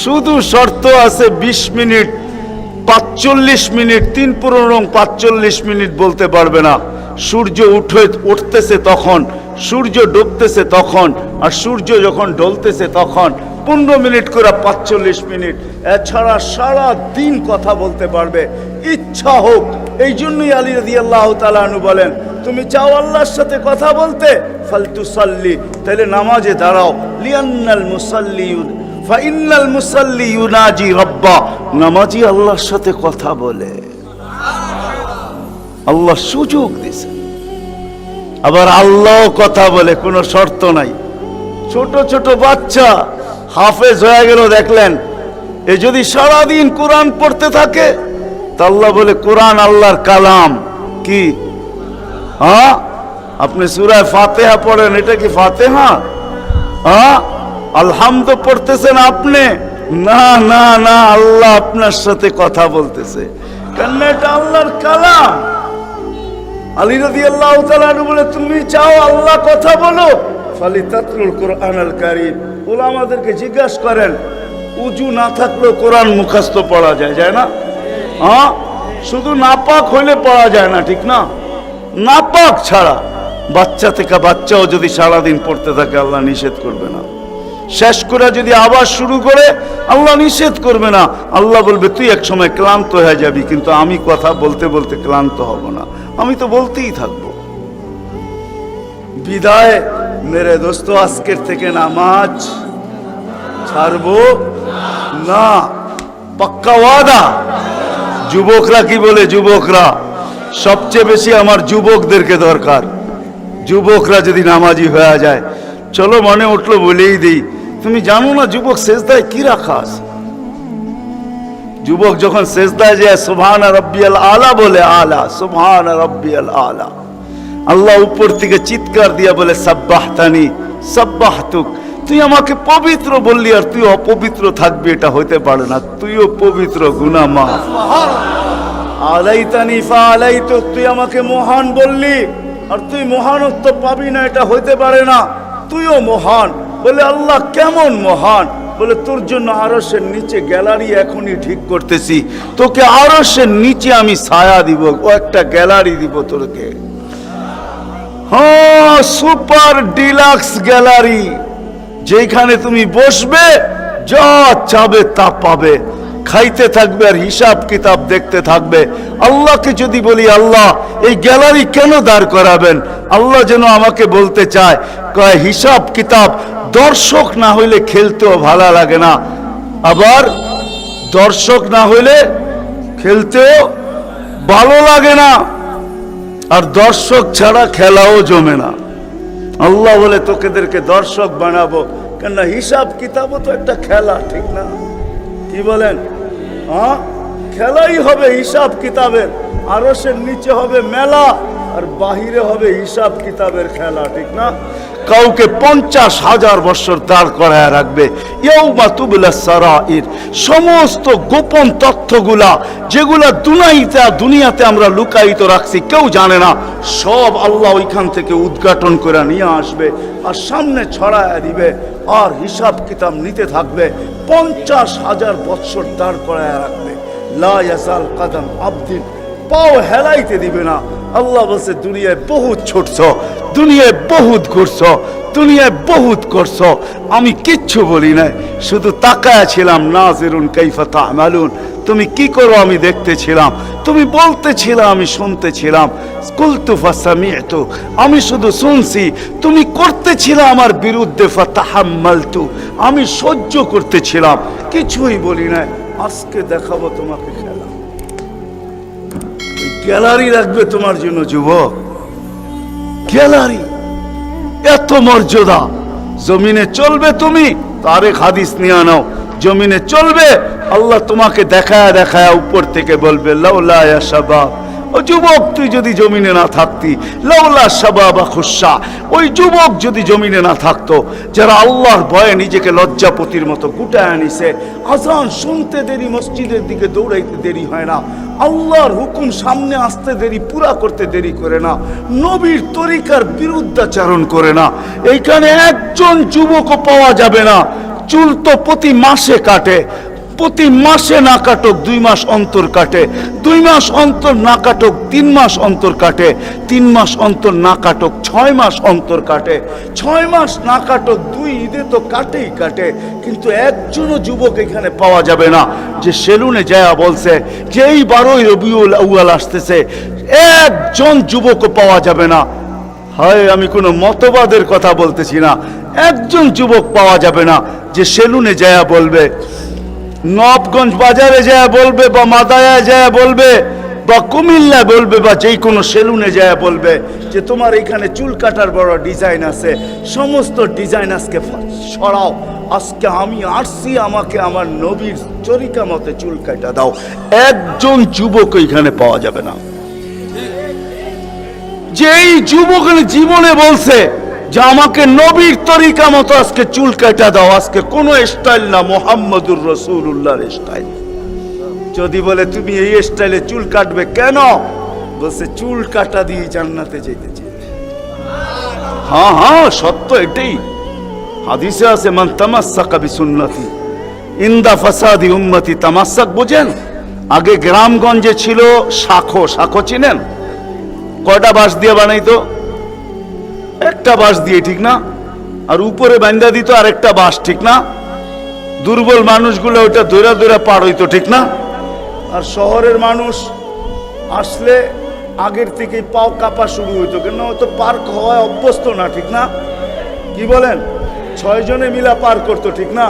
শুধু শর্ত আছে 20 মিনিট 45 মিনিট, 3-45 মিনিট বলতে পারবে না। সূর্য উঠতেছে তখন, সূর্য ডুবতেছে তখন, আর সূর্য যখন ডলতেছে তখন 15 মিনিট করে 45 মিনিট। এছাড়া সারা দিন কথা বলতে পারবে, ইচ্ছা হোক। এই জন্যই আলী রাদিয়াল্লাহু তাআলা আনহু বলেন, তুমি চাও আল্লাহর সাথে কথা বলতে, ফালতুসাল্লি, তাহলে নামাজে দাঁড়াও। লিআন্নাল মুসাল্লি ফাইন্নাল মুসাল্লি ইউনাজি রাব্বা, নামাজি আল্লাহর সাথে কথা বলে। আল্লাহ সুযোগ দিয়েছে, আবার আল্লাহ কথা বলে, কোনো শর্ত নাই। ছোট ছোট বাচ্চা হাফেজ হয়ে গেল, দেখলেন, এ যদি সারাদিন কোরআন পড়তে থাকে, তা আল্লাহ বলে কোরআন আল্লাহর কালাম। কি? হ্যাঁ, আপনি সূরা ফাতিহা পড়েন, এটা কি ফাতিহা? হ্যাঁ, আলহামদ পড়তেছেন আপনি? না না না, আল্লাহ আপনার সাথে কথা বলতেছে, কারণ এটা আল্লাহর কালাম। আলী রাদিয়াল্লাহু তাআলা বলে, তুমি চাও আল্লাহ কথা বলো, ফালিতাতলুল কুরআনুল কারীম। উলামাদেরকে জিজ্ঞাসা করেন, উজু না থাকলেও কোরআন মুখস্থ পড়া যায়, যায় না? হ্যাঁ, শুধু নাপাক হইলে পড়া যায় না, ঠিক না? নাপাক ছাড়া বাচ্চা থেকে বাচ্চাও যদি সারাদিন পড়তে থাকে, আল্লাহ নিষেধ করবে না। শেষ করে যদি আবার শুরু করে, আল্লাহ নিষেধ করবে না। আল্লাহ বলবে, তুই এক সময় ক্লান্ত হয়ে যাবি, কিন্তু আমি কথা বলতে বলতে ক্লান্ত হব না, আমি তো বলতেই থাকবো। বিদায় মেরে দোস্ত, আজকের থেকে নামাজ ছাড়বো না, পাক্কা ওয়াদা। যুবকরা কি বলে? যুবকরা সবচেয়ে বেশি আমার যুবকদেরকে দরকার। যুবকরা যদি নামাজি হয়ে যায়, চলো মনে উঠলো বলেই দিই, তুমি জানো না যুবক সেজদায় কি রাখা আছে? যুবক যখন সেজদায় যায় সুবহান রাব্বিয়াল আলা বলে, আলা সুবহান রাব্বিয়াল আলা, আল্লাহ উপর থেকে চিৎকার দিয়া বলে, সাব্বাহতানি সাব্বাহতুক, তুই আমাকে পবিত্র বললি আর তুই অপবিত্র থাকবি, এটা হইতে পারে না। তুইও পবিত্র, গুনাহ মাফ। আলাইতানি ফাআলাইতুক, তুই আমাকে মহান বললি আর তুই মহানত্ব পাবি না, এটা হইতে পারে না। তুইও মহান। বলে, আল্লাহ কেমন মহান? বলে, তোর জন্য আরশের নিচে গ্যালারি এখনই ঠিক করতেছি, তোকে আরশের নিচে আমি ছায়া দিব, ও একটা গ্যালারি দিব তোকে। হ্যাঁ, সুপার ডিলাক্স গ্যালারি, যেখানে তুমি বসবে, যা চাবে তা পাবে, খাইতে থাকবে আর হিসাব কিতাব দেখতে থাকবে। আল্লাহকে যদি বলি, আল্লাহ এই গ্যালারি কেন দাঁড় করাবেন? আল্লাহ যেন আমাকে বলতে চায়, কয় হিসাব কিতাব দর্শক না হইলে খেলতেও ভালো লাগে না, আবার দর্শক না হইলে খেলতেও ভালো লাগে না, আর দর্শক ছাড়া খেলাও জমে না। আল্লাহ বলে, তোকেদেরকে দর্শক বানাবো, কেন হিসাব কিতাবও তো একটা খেলা, ঠিক না? কি বলেন? হ্যাঁ, খেলাই হবে হিসাব কিতাবের। আরশের নিচে হবে মেলা, আর বাহিরে হবে হিসাব কিতাবের খেলা, ঠিক না? কাউকে 50,000 বছর দাঁড় করায় রাখবে। ইয়াউমা তুবলা সারাইর, সমস্ত গোপন তথ্যগুলা যেগুলা দুনিয়াতে আমরা লুকায়িত রাখছি, কেউ জানে না, সব আল্লাহ ওইখান থেকে উদ্ঘাটন করে নিয়ে আসবে আর সামনে ছড়ায় দিবে, আর হিসাব কিতাব নিতে থাকবে। 50,000 বছর দাঁড় করায় রাখবে। লা ইয়াজাল কদম আবদিন, পাও হেলাইতে দিবে না। আল্লাহ বলছে, দুনিয়ায় বহুত ছুটছ, দুনিয়ায় বহুত ঘুরছ, দুনিয়ায় বহুত করছ, আমি কিচ্ছু বলি নাই, শুধু তাকায়া ছিলাম। নাজিরুন কাইফা তা'মালুন, তুমি কি করো আমি দেখতেছিলাম, তুমি বলতেছিলাম আমি শুনতেছিলাম। কুলতু ফাসামি'তু, আমি শুধু শুনছি, তুমি করতেছিলে আমার বিরুদ্ধে। ফাতাহাম্মালতু, আমি সহ্য করতেছিলাম, কিছুই বলি নাই। আজকে দেখাবো তোমাকে খেলা, গ্যালারি রাখবে তোমার জন্য যুবক, গ্যালারি, এত মর্যাদা। জমিনে চলবে তুমি, তারেক হাদিস নিয়ে আনাও, জমিনে চলবে, আল্লাহ তোমাকে দেখায়া দেখায়া উপর থেকে বলবে, লাউলা ইয়া শাবাব ও যুবক, তুই যদি জমিনে না থাকতি, লাউলা শাবাবা খুশা, ওই যুবক যদি জমিনে না থাকতো, যারা আল্লাহর ভয়ে নিজেকে লজ্জাপতির মতো গুটায় আনিছে, আজান শুনতে দেরি, মসজিদের দিকে দৌড়াইতে দেরি হয় না, আল্লাহর হুকুম সামনে আসতে দেরি, পুরা করতে দেরি করে না, নবীর তরিকার বিরুদ্ধাচারণ করে না, এইখানে একজন যুবকও পাওয়া যাবে না। চুল তো প্রতি মাসে কাটে, প্রতি মাসে না কাটক 2 মাস অন্তর কাটে, 2 মাস অন্তর না কাটক 3 মাস অন্তর কাটে, 3 মাস অন্তর না কাটক 6 মাস অন্তর কাটে, 6 মাস না কাটক 2 ঈদে তো কাটেই কাটে। কিন্তু একজনও যুবক এখানে পাওয়া যাবে না যে সেলুনে যায় বলছে যে এই 12ই রবিউল আউয়াল আসতেছে, একজন যুবকও পাওয়া যাবে না। হয় আমি কোনো মতবাদের কথা বলতেছি না, একজন যুবক পাওয়া যাবে না যে সেলুনে যায় বলবে, নবগঞ্জ বাজারে যায় বলবে, বা মাদায়ায় যায় বলবে, বা কুমিল্লা বলবে, বা যেই কোনো সেলুনে যায় বলবে যে তোমার এখানে চুল কাটার বড় ডিজাইন আছে, সমস্ত ডিজাইন আজকে সরাও, আজকে আমি আসছি, আমাকে আমার নবীর তরিকা মতে চুল কাটা দাও। একজন যুবক এখানে পাওয়া যাবে না। যেই যুবক জীবনে বলছে যে আমাকে নবীর তরিকা মতো আজকে চুল কাটা দাও, আজকে কোন স্টাইল না, মুহাম্মদুর রাসূলুল্লাহর স্টাইল। যদি বলে তুমি এই স্টাইলে চুল কাটবে কেন, বলছে চুল কাটা দিয়ে জান্নাতে যেতে চাই। হ্যাঁ হ্যাঁ, সত্য এটাই। হাদিসে আছে মান তামাসসাকা বিসুন্নতি ইনদা ফাসাদি উম্মতি। তামাসসাক বুঝেন? আগে গ্রামগঞ্জে ছিল শাখো, শাখো চিনেন? কয়টা বাঁশ দিয়ে বানাইতো? একটা বাঁশ দিয়ে, ঠিক না? আর উপরে বান্ধা দিত আরেকটা বাঁশ, ঠিক না? দুর্বল মানুষগুলো ওটা দৌড়া দৌড়া পার হইতো, ঠিক না? আর শহরের মানুষ আসলে আগের থেকে পাও কাঁপা শুরু হইতো, কেন তো পার্ক হওয়ায় অভ্যস্ত না, ঠিক না? কি বলেন? 6 জনে মিলা পার করতো, ঠিক না?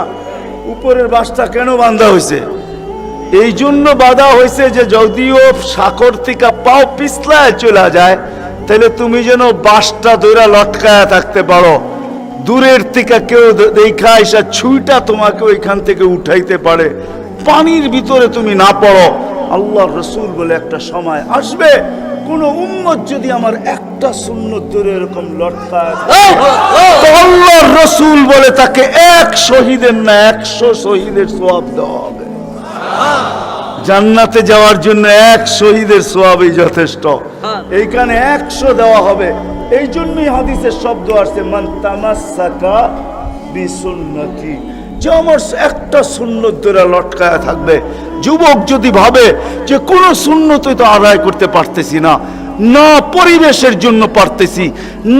উপরের বাঁশটা কেন বাঁধা হয়েছে? এই জন্য বাঁধা হয়েছে যে যদিও সাকর থেকে পাও পিছলায় চলে যায়, তাহলে তুমি যেন বাঁশটা ধরে লটকায়া থাকতে পারো, দূরের থেকে কেউ দেখা এসে ছুঁইটা তোমাকে ওইখান থেকে উঠাইতে পারে, পানির ভিতরে তুমি না পড়ো। আল্লাহর রাসূল বলে একটা সময় আসবে, কোন উম্মত যদি আমার একটা সুন্নত ধরে এরকম লটকায়, আল্লাহর রাসূল বলে তাকে 1 শহীদের না 100 শহীদের সওয়াব দেওয়া হবে। জান্নাতে যাওয়ার জন্য 1 শহীদের সওয়াবই যথেষ্ট, এইখানে 100 দেওয়া হবে। এই জন্যই হাদিসের শব্দ আসছে মান তামাসসাকা বিসুন্নতি, যে আমার একটা সুন্নত ধরে লটকায়া থাকবে। যুবক যদি ভাবে যে কোন সুন্নতই তো আদায় করতে পারতেছি না, না পরিবেশের জন্য পারতেছি,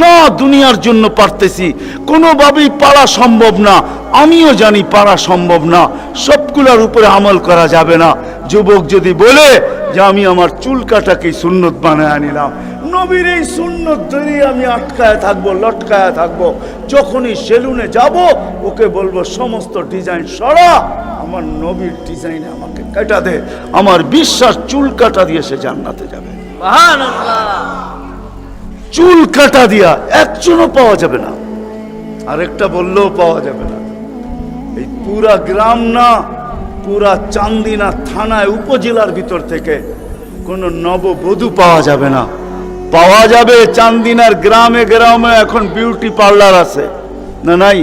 না দুনিয়ার জন্য পারতেছি, কোনোভাবেই পারা সম্ভব না, আমিও জানি পারা সম্ভব না, সবগুলোর উপরে আমল করা যাবে না। যুবক যদি বলে যে আমি আমার চুল কাটাকে সুন্নত বানায় আনিলাম, নবীর এই সুন্নত ধরে আমি আটকায় থাকবো, লটকায় থাকবো, যখনই সেলুনে যাব ওকে বলবো সমস্ত ডিজাইন সরা, আমার নবীর ডিজাইনে আমাকে কাটা দে, আমার বিশ্বাস চুল কাটা দিয়ে সে জান্নাতে যাবে। চুল কাটা দিয়া একজনও পাওয়া যাবে না, আরেকটা বললেও পাওয়া যাবে না। এই পুরা গ্রাম না, পুরা চান্দিনা থানায় উপজেলার ভিতর থেকে কোনো নববধূ পাওয়া যাবে না। পাওয়া যাবে চান্দিনার গ্রামে গ্রামে এখন বিউটি পার্লার আছে না নাই?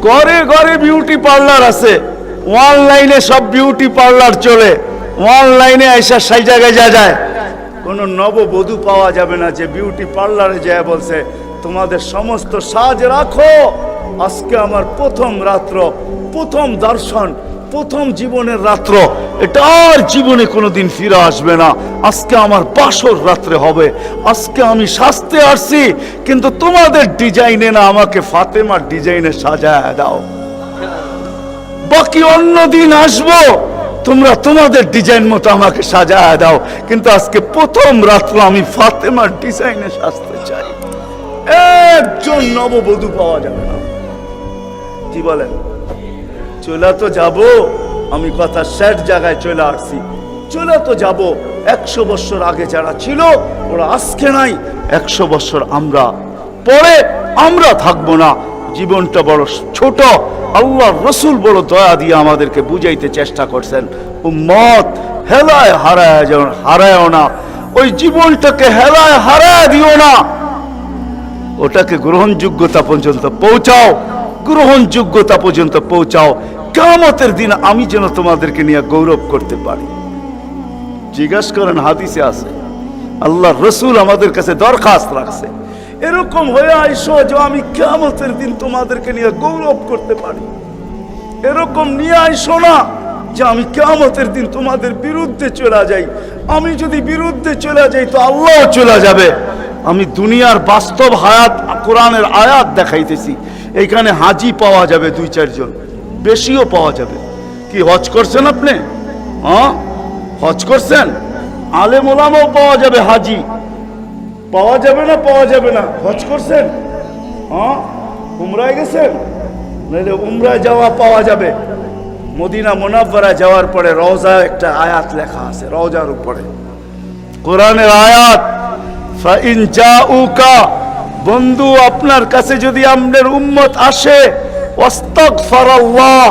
ঘরে ঘরে বিউটি পার্লার আছে, অনলাইনে সব বিউটি পার্লার চলে, অনলাইনে আইসা সেই জায়গায় যায়। কোনো নববধূ পাওয়া যাবে না যে বিউটি পার্লারে যায় বলছে তোমাদের সমস্ত সাজ রাখো, আজকে আমার প্রথম রাত্র, প্রথম দর্শন, প্রথম জীবনের রাত্র, এটা আর জীবনে কোনোদিন ফিরে আসবে না, আজকে আমার বাসর রাত্রে হবে, আজকে আমি সাজতে আসছি, কিন্তু তোমাদের ডিজাইনে না, আমাকে ফাতেমার ডিজাইনে সাজায় দাও, বাকি অন্য দিন আসবো, তোমরা তোমাদের ডিজাইন মতো আমাকে সাজায় দাও, কিন্তু আজকে প্রথম রাত্র আমি ফাতেমার ডিজাইনে সাজতে চাই। একজন নববধূ পাওয়া যাবে না। কি বলেন? চলে তো যাব, আমি কথা শেষ জায়গায় চলে আসছি, চলে তো যাব। 100 বছর আগে যারা ছিল ওরা আজকে নাই, 100 বছর আমরা পরে আমরা থাকবো না। জীবনটা বড় ছোট, আল্লাহর রাসূল বড় দয়া দিয়ে আমাদেরকে বুঝাইতে চেষ্টা করছেন, উম্মত হেলায় হারায়ও না, ওই জীবনটাকে হেলায় হারায় দিও না, ওটাকে গ্রহণযোগ্যতা পর্যন্ত পৌঁছাও, গ্রহণযোগ্যতা পর্যন্ত পৌঁছাও। কিয়ামতের দিন আমি যেন তোমাদেরকে নিয়ে গৌরব করতে পারি। জিজ্ঞাসা করেন, হাদিসে আছে, আল্লাহর রাসূল আমাদের কাছে দরখাস্ত রাখছে, এরকম হয়ে আইসো যে আমি কিয়ামতের দিন তোমাদেরকে নিয়ে গৌরব করতে পারি। এরকম নিয়ে আইসো না যে আমি কিয়ামতের দিন তোমাদের বিরুদ্ধে চলে যাই। আমি যদি বিরুদ্ধে চলে যাই তো আল্লাহ চলে যাবে। আমি দুনিয়ার বাস্তব হায়াত, কোরআনের আয়াত দেখাইতেছি। এইখানে হাজি পাওয়া যাবে 2-4 জন, বেশিও পাওয়া যাবে। কি হজ করছেন আপনি? হ্যাঁ, হজ করছেন? আলেম ওলামাও পাওয়া যাবে, হাজি পাওয়া যাবে না? পাওয়া যাবে না? হজ করছেন? হ্যাঁ, উমরায় গেছেন? নাহলে উমরায় যাওয়া পাওয়া যাবে। মদিনা মুনাওয়ারা যাওয়ার পরে রওজা একটা আয়াত লেখা আছে, রওজার উপরে কোরআনের আয়াত, ফাইন জাউকা, বন্ধু আপনার কাছে যদি আপনার উম্মত আসে, ওয়াস্তাগফারাল্লাহ,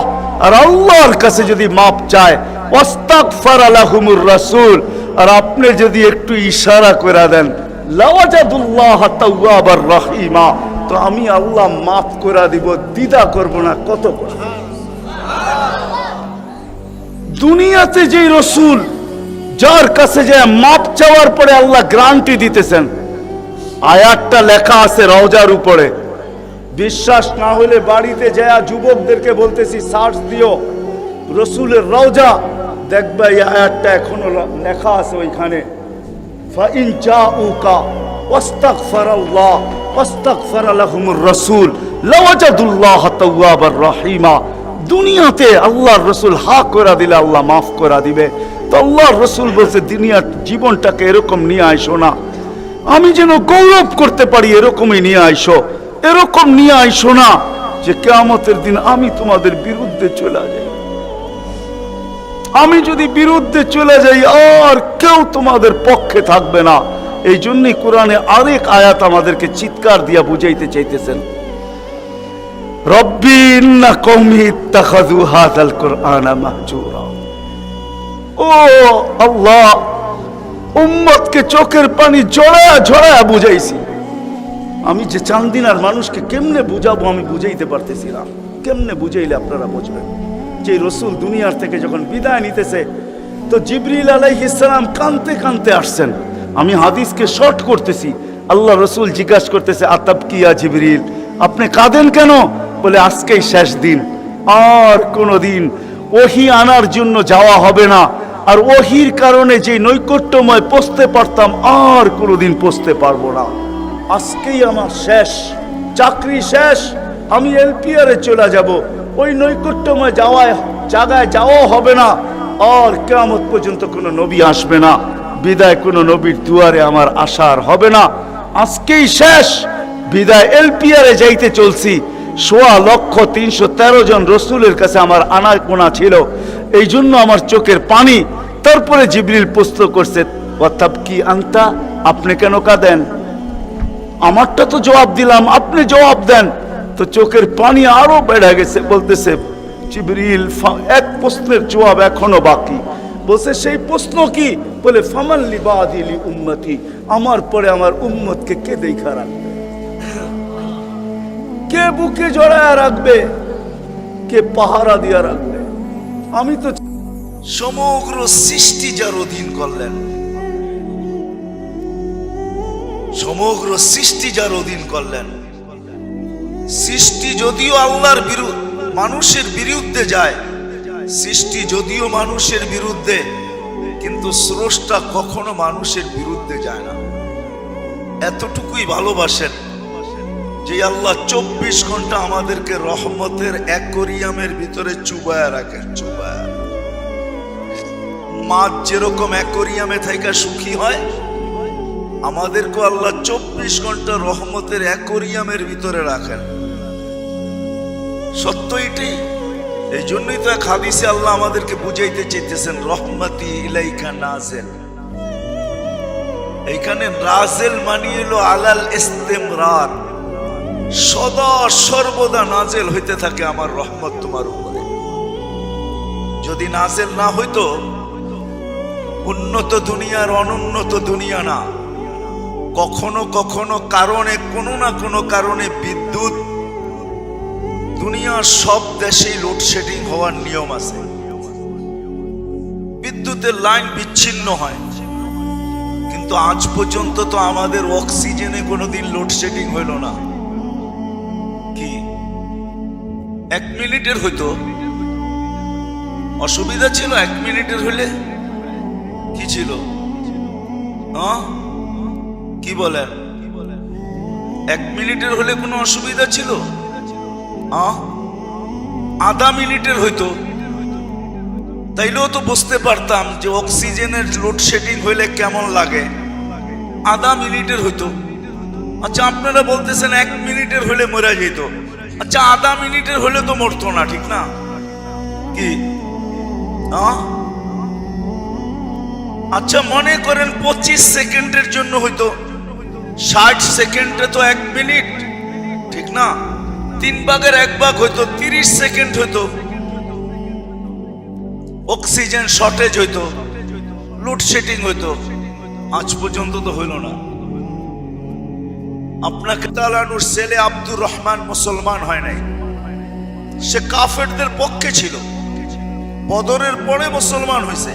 আর আল্লাহর কাছে যদি মাপ চায়, ওয়াস্তাগফারা লাহুমুর রাসূল, আর আপনি যদি একটু ইশারা করে দেন, লাওয়াজাদুল্লাহ তাওয়াবার রহিমা, তো আমি আল্লাহ মাফ করে দিব, দ্বিধা করব না। কত দুনিয়াতে যে রসুল যার কাছে যে মাপ চাওয়ার পরে আল্লাহ গ্যারান্টি দিতেছেন, আয়াতটা লেখা আছে রওজার উপরে। বিশ্বাস না হলে বাড়িতে যায় যুবকদেরকে বলতেছি, সার্চ দিও রসুলের রওজা, দেখবে এই আয়াতটা এখনো লেখা আছে ওইখানে। ফাইন জাউকা ওয়াস্তাগফারাল্লাহ ওয়াস্তাগফারা লাহুমুর রাসূল লাওয়াজাদুল্লাহ তাওয়াবার রহিমা। দুনিয়াতে আল্লাহর রাসূল হক করে দিলে আল্লাহ মাফ করে দিবে। তো আল্লাহর রাসূল বলছে, দুনিয়ার জীবনটাকে এরকম নিয়ে আইসো না, আমি যেন গৌরব করতে পারি, এরকমই নিয়ে আইসো। এরকম নিয়ে আইসো না যে কিয়ামতের দিন আমি তোমাদের বিরুদ্ধে চলে যাই। আমি যদি বিরুদ্ধে চলে যাই আর কেউ তোমাদের পক্ষে থাকবে না। এই জন্যই কোরআনে আরেক আয়াত আমাদেরকে চিৎকার দিয়া বুঝাইতে চাইতেছেন, রব্বি ইন্না কওমি ইত্তাখাযু হাযাল কুরআনা মাহজুরা। ও আল্লাহ, উম্মতকে চোখের পানি ঝরায়া ঝরায়া বুঝাইছি। আমি যে চান্দিনার মানুষকে কেমনে বুঝাবো আমি বুঝাইতে পারতেছি না। কেমনে বুঝাইলে আপনারা বুঝবেন? যে রসুল দুনিয়ার থেকে যখন বিদায় নিতেছে, তো জিবরিল আলাইহিস সালাম কাঁদতে কাঁদতে আসছেন। আমি হাদিসকে শর্ট করতেছি। আল্লাহ রসুল জিজ্ঞাসা করতেছে, আতাবকিয়া জিবরিল, আপনি কাঁদেন কেন? বলে আজকেই শেষ দিন, আর কোনোদিন ওহী আনার জন্য যাওয়া হবে না, আর ওহীর কারণে যে নৈকট্যময় পৌঁছতে পারতাম আর কোনোদিন পৌঁছতে পারবো না। আজকেই আমার শেষ, চাকরি শেষ, আমি এলপিআরে চলে যাব, ওই নৈকট্যময় জায়গায় যাওয়া হবে না, আর কিয়ামত পর্যন্ত কোনো নবী আসবে না, বিদায় কোনো নবীর দুয়ারে আমার আসার হবে না। আজকেই শেষ, বিদায় এলপিআরে যাইতে চলছি। 16,313 জন রসুলের কাছে আমার আনাগোনা ছিল, এই জন্য আমার চোখের পানি। তারপরে জিবরিল প্রশ্ন করছে, ওয়াতাবকি আনতা, আপনি কেন কাঁদেন? আমারটা তো জবাব দিলাম, আপনি জবাব দেন। তো চোখের পানি আরো বেড়ে গেছে। বলতেছে জিবরিল, এক প্রশ্নের জবাব এখনো বাকি। বলছে, সেই প্রশ্ন কি? বলে ফামান লিবাদি লি উম্মতি, আমার পরে আমার উম্মতকে কে দেখা রাখবে, কে বুকে জড়ায় রাখবে, কে পাহারা দিয়া রাখবে? আমি তো সমগ্র সৃষ্টি যার অধীন করলেন, সমগ্র সৃষ্টি যার অধীন করলেন। সৃষ্টি যদিও আল্লাহর মানুষের বিরুদ্ধে যায়, সৃষ্টি যদিও মানুষের বিরুদ্ধে, কিন্তু স্রষ্টা কখনো মানুষের বিরুদ্ধে যায় না। এতটুকুই ভালোবাসেন যে আল্লাহ 24 ঘন্টা আমাদেরকে রহমতের অ্যাকোয়ারিয়ামের ভিতরে চুবায়া রাখেন। চুবায়া, মাছ যেরকম অ্যাকোয়ারিয়ামে থেকে সুখী হয়, আমাদেরকে আল্লাহ 24 ঘন্টা রহমতের অ্যাকোয়ারিয়ামের ভিতরে রাখেন। সত্য এটাই। এই জন্যই তো এক হাদিসে আল্লাহ আমাদেরকে বুঝাইতে চাইতেছেন, রহমতি ইলাইকা নাজেল। এইখানে নাজেল মানে হলো আলাল ইস্তিমরার, সদা সর্বদা নাজেল হইতে থাকে আমার রহমত তোমার উপরে। যদি নাজেল না হইতো উন্নত দুনিয়ার অনুন্নত দুনিয়া না। কখনো কখনো কারণে, কোনো না কোনো কারণে বিদ্যুৎ, দুনিয়ার সব দেশেই লোডশেডিং হওয়ার নিয়ম আছে। বিদ্যুতের লাইন বিচ্ছিন্ন হয়, কিন্তু আজ পর্যন্ত তো আমাদের অক্সিজেনে কোনোদিন লোডশেডিং হইল না। কি 1 মিনিটের হইতো অসুবিধা ছিল? 1 মিনিটের হইলে কি ছিল? কি বলেন? 1 মিনিটের হলে কোনো অসুবিধা ছিল? আধা মিনিটের হইতো, তাইলেও তো বুঝতে পারতাম যে অক্সিজেনের লোডশেডিং হইলে কেমন লাগে। আধা মিনিটের হইতো। আচ্ছা, আপনারা বলতেছেন 1 মিনিটের হলে মরে যেত। আচ্ছা, আধা মিনিটের হলে তো মরতো না, ঠিক না? কি আচ্ছা, মনে করেন 25 সেকেন্ডের জন্য হইতো, 60 সেকেন্ডে তো 1 মিনিট, ঠিক না? 3 ভাগের 1 ভাগ হইতো, 30 সেকেন্ড হইতো। অক্সিজেন শর্টেজ হইতো, লোডশেডিং হইতো। আজ পর্যন্ত তো হইল না। আপনাকে তালানুর ছেলে আব্দুর রহমান মুসলমান হয় নাই, সে কাফেরদের পক্ষে ছিল, বদরের পরে মুসলমান হয়েছে।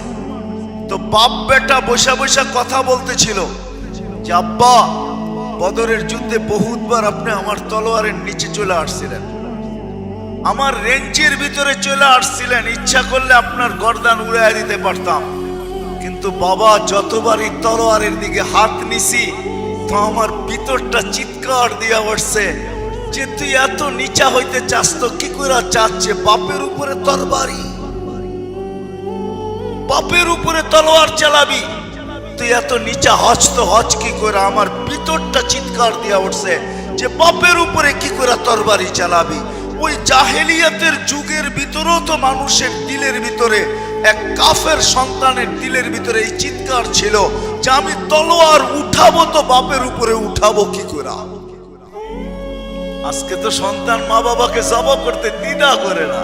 তো বাপ বেটা বৈশা বৈশা কথা বলতেছিল যে আব্বা, বদরের যুদ্ধে বহুতবার আপনি আমার তলোয়ারের নিচে চলে আসছিলেন, আমার রেঞ্জের ভিতরে চলে আসছিলেন, ইচ্ছা করলে আপনার গর্দান উড়াইয়া দিতে পারতাম, কিন্তু বাবা যতবারই তলোয়ারের দিকে হাত নিছি তো আমার ভিতরটা চিৎকার দিয়া উঠছে যে তুই এত নিচা হইতে চাস তো কি করে চাচ্ছে? বাপের উপরে তরবারি, বাপের উপরে তলোয়ার চালাবি, তুই এত নিচা হজ তো হজ কি করে? আমার ভিতরটা চিৎকার দিয়া উঠছে যে বাপের উপরে কি করে তরবারি চালাবি? ওই জাহেলিয়াতের যুগের ভিতরেও তো মানুষের দিলের ভিতরে, এক কাফের সন্তানের দিলের ভিতরে এই চিৎকার ছিল যে আমি তলোয়ার উঠাবো তো বাপের উপরে উঠাবো কি করে? আজকে তো সন্তান মা বাবাকে জবাব করতে দ্বিধা করে না।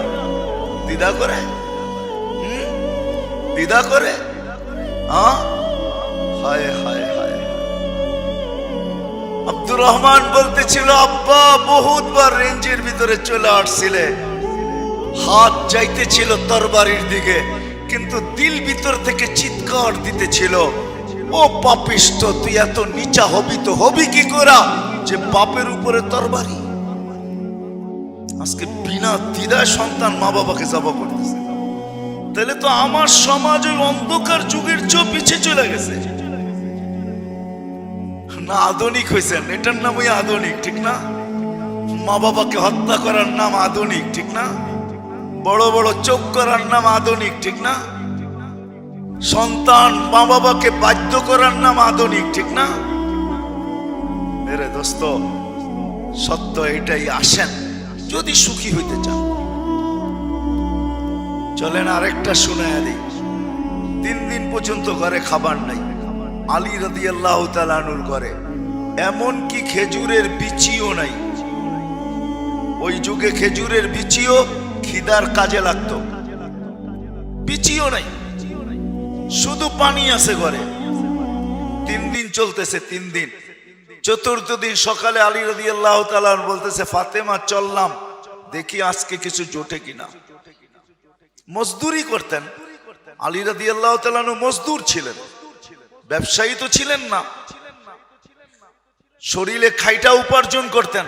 দ্বিধা করে? দ্বিধা করে? হায় হায় হায়। আব্দুর রহমান বলতেছিল আব্বা বহুতবার রেঞ্জের ভিতরে চলে আসছিলে, হাত যাইতেছিল তরবারির দিকে, কিন্তু দিল ভিতর থেকে চিৎকার দিতেছিল ও পাপিষ্ট, তুই এত নিচা হবি তো হবি কি করা যে বাপের উপরে তরবারি? আজকে বিনা দ্বিধায় সন্তান মা বাবাকে জবাব করতেছে। তাহলে তো আমার সমাজ ওই অন্ধকার যুগের চেয়ে পিছিয়ে চলে গেছে না? আধুনিক হয়েছেন, এটার নাম ওই আধুনিক, ঠিক না? মা বাবাকে হত্যা করার নাম আধুনিক, ঠিক না? বড় বড় চোখ করার নাম আধুনিক, ঠিক না? সন্তান মা বাবাকে বাধ্য করার নাম আধুনিক, ঠিক না? মেরে দোস্ত, সত্য এটাই। আসেন, যদি সুখী হইতে চান চলেন আরেকটা শুনায়া দিই। 3 দিন পর্যন্ত ঘরে খাবার নাই। আলী রাদিয়াল্লাহু তাআলা আনহুর ঘরে এমনকি খেজুরের বিচিও নাই। ওই যুগে খেজুরের বিচিও খিদার কাজে লাগতো। বিচিও নাই, শুধু পানি আছে ঘরে। 3 দিন চলতেছে, 3 দিন। 4th দিন সকালে আলী রাদিয়াল্লাহু তাআলা বলতেছে ফাতেমা চললাম দেখি আজকে কিছু জোটে কিনা। মজদুরি করতেন আলী রাদিয়াল্লাহু তাআলা, মজদুর ছিলেন, ব্যবসায়ী তো ছিলেন না। শরীরে খাইটা উপার্জন করতেন,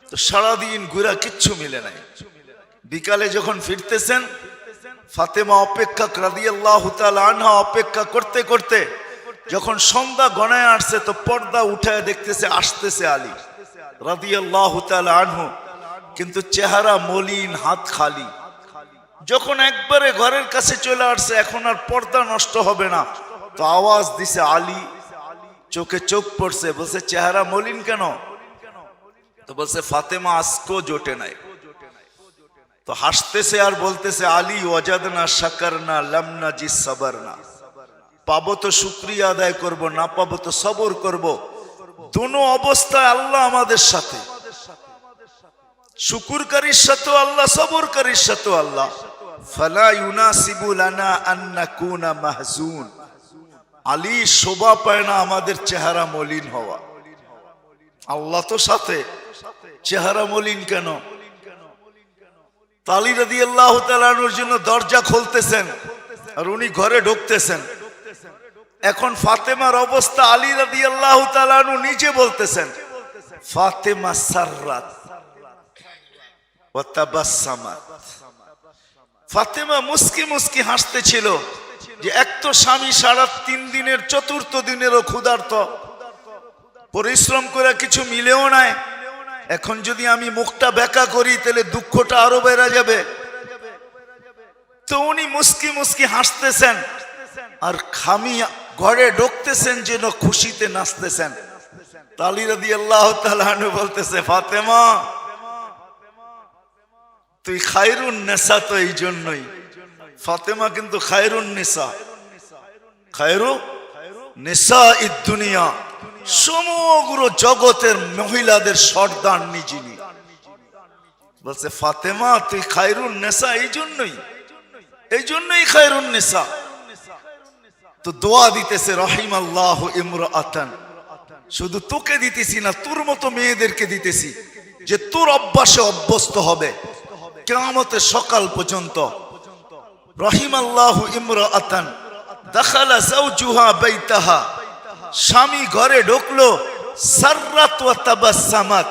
তো সারাদিন ঘুরা কিচ্ছু মিলে নাই। বিকালে যখন ফিরতেছেন, ফাতেমা অপেক্ষা রাদিয়াল্লাহু তাআলা আনহা অপেক্ষা করতে করতে যখন সন্ধ্যা গণায় আসছে, তো পর্দা উঠায় দেখতেছে আসতেছে আলী রাদিয়াল্লাহু তাআলা আনহু, কিন্তু চেহারা মলিন, হাত খালি। যখন একবারে ঘরের কাছে চলে আসছে, এখন আর পর্দা নষ্ট হবে না, তো আওয়াজ দিছে আলী। চোখে চোখ পড়ছে, বলছে চেহারা মলিন কেন? তো বলছে ফাতেমা আজকেও জোটে নাই। তো হাসতেছে আর বলতেছে আলী ওয়াজাদনা শাকারনা লাম নাজি সাবারনা, পাবো তো শুকরিয়া আদায় করব, না পাবো তো সবর করব। দোনো অবস্থায় আল্লাহ আমাদের সাথে, শুকুরকারীর সাথে আল্লাহ, সবরকারীর সাথে আল্লাহ। ফালা ইউনাসিবু লানা আন নাকুনা মাহজুন, আলী শোভা পায় না আমাদের চেহারা মলিন হওয়া। আল্লাহ তো সাথে, চেহারা মলিন কেন? আলী রাদিয়াল্লাহু তাআলা আনহুর জন্য দরজা খুলতেছেন আর উনি ঘরে ঢুকতেছেন। এখন ফাতেমার অবস্থা আলী রাদিয়াল্লাহু তাআলা আনহু নিজে বলতেছেন, ফাতেমা সাররাত ওয়া তাবাসসামাত। ফাতেমা মুস্কি মুস্কি হাসতেছিল যে এক তো স্বামী সারা 3 দিনের চতুর্থ দিনেরও ক্ষুধার্ত, পরিশ্রম করে কিছু মিলেও নাই, এখন যদি আমি মুখটা বেঁকা করি তাহলে দুঃখটা আরো বেড়ে যাবে। তো উনি মুস্কি মুস্কি হাসতেছেন আর খামি ঘরে ঢুকতেছেন যেন খুশিতে নাচতেছেন। আলী রাদিয়াল্লাহু তাআলা আনহু বলতেছে, ফাতেমা তুই খায়রুন নিসা, তো এই জন্যই ফাতেমা কিন্তু খায়রুন নিসা, খায়রু নিসা ইদ দুনিয়া, সমগ্র জগতের মহিলাদের সর্দারনি যিনি। বলছে ফাতেমা তুই খায়রুন নিসা, এই জন্যই খায়রুন নিসা। তো দোয়া দিতেছে, রাহিমাল্লাহু ইমরাআতান, শুধু তোকে দিতেছি না, তোর মতো মেয়েদেরকে দিতেছি যে তোর অভ্যাসে অভ্যস্ত হবে কিয়ামতের সকাল পর্যন্ত। রাহিমাল্লাহু ইমরাআতান দাখালা যাওজুহা বাইতাহা, স্বামী ঘরে ঢুকলো, সাররাত ওয়া তাবাসসামাত,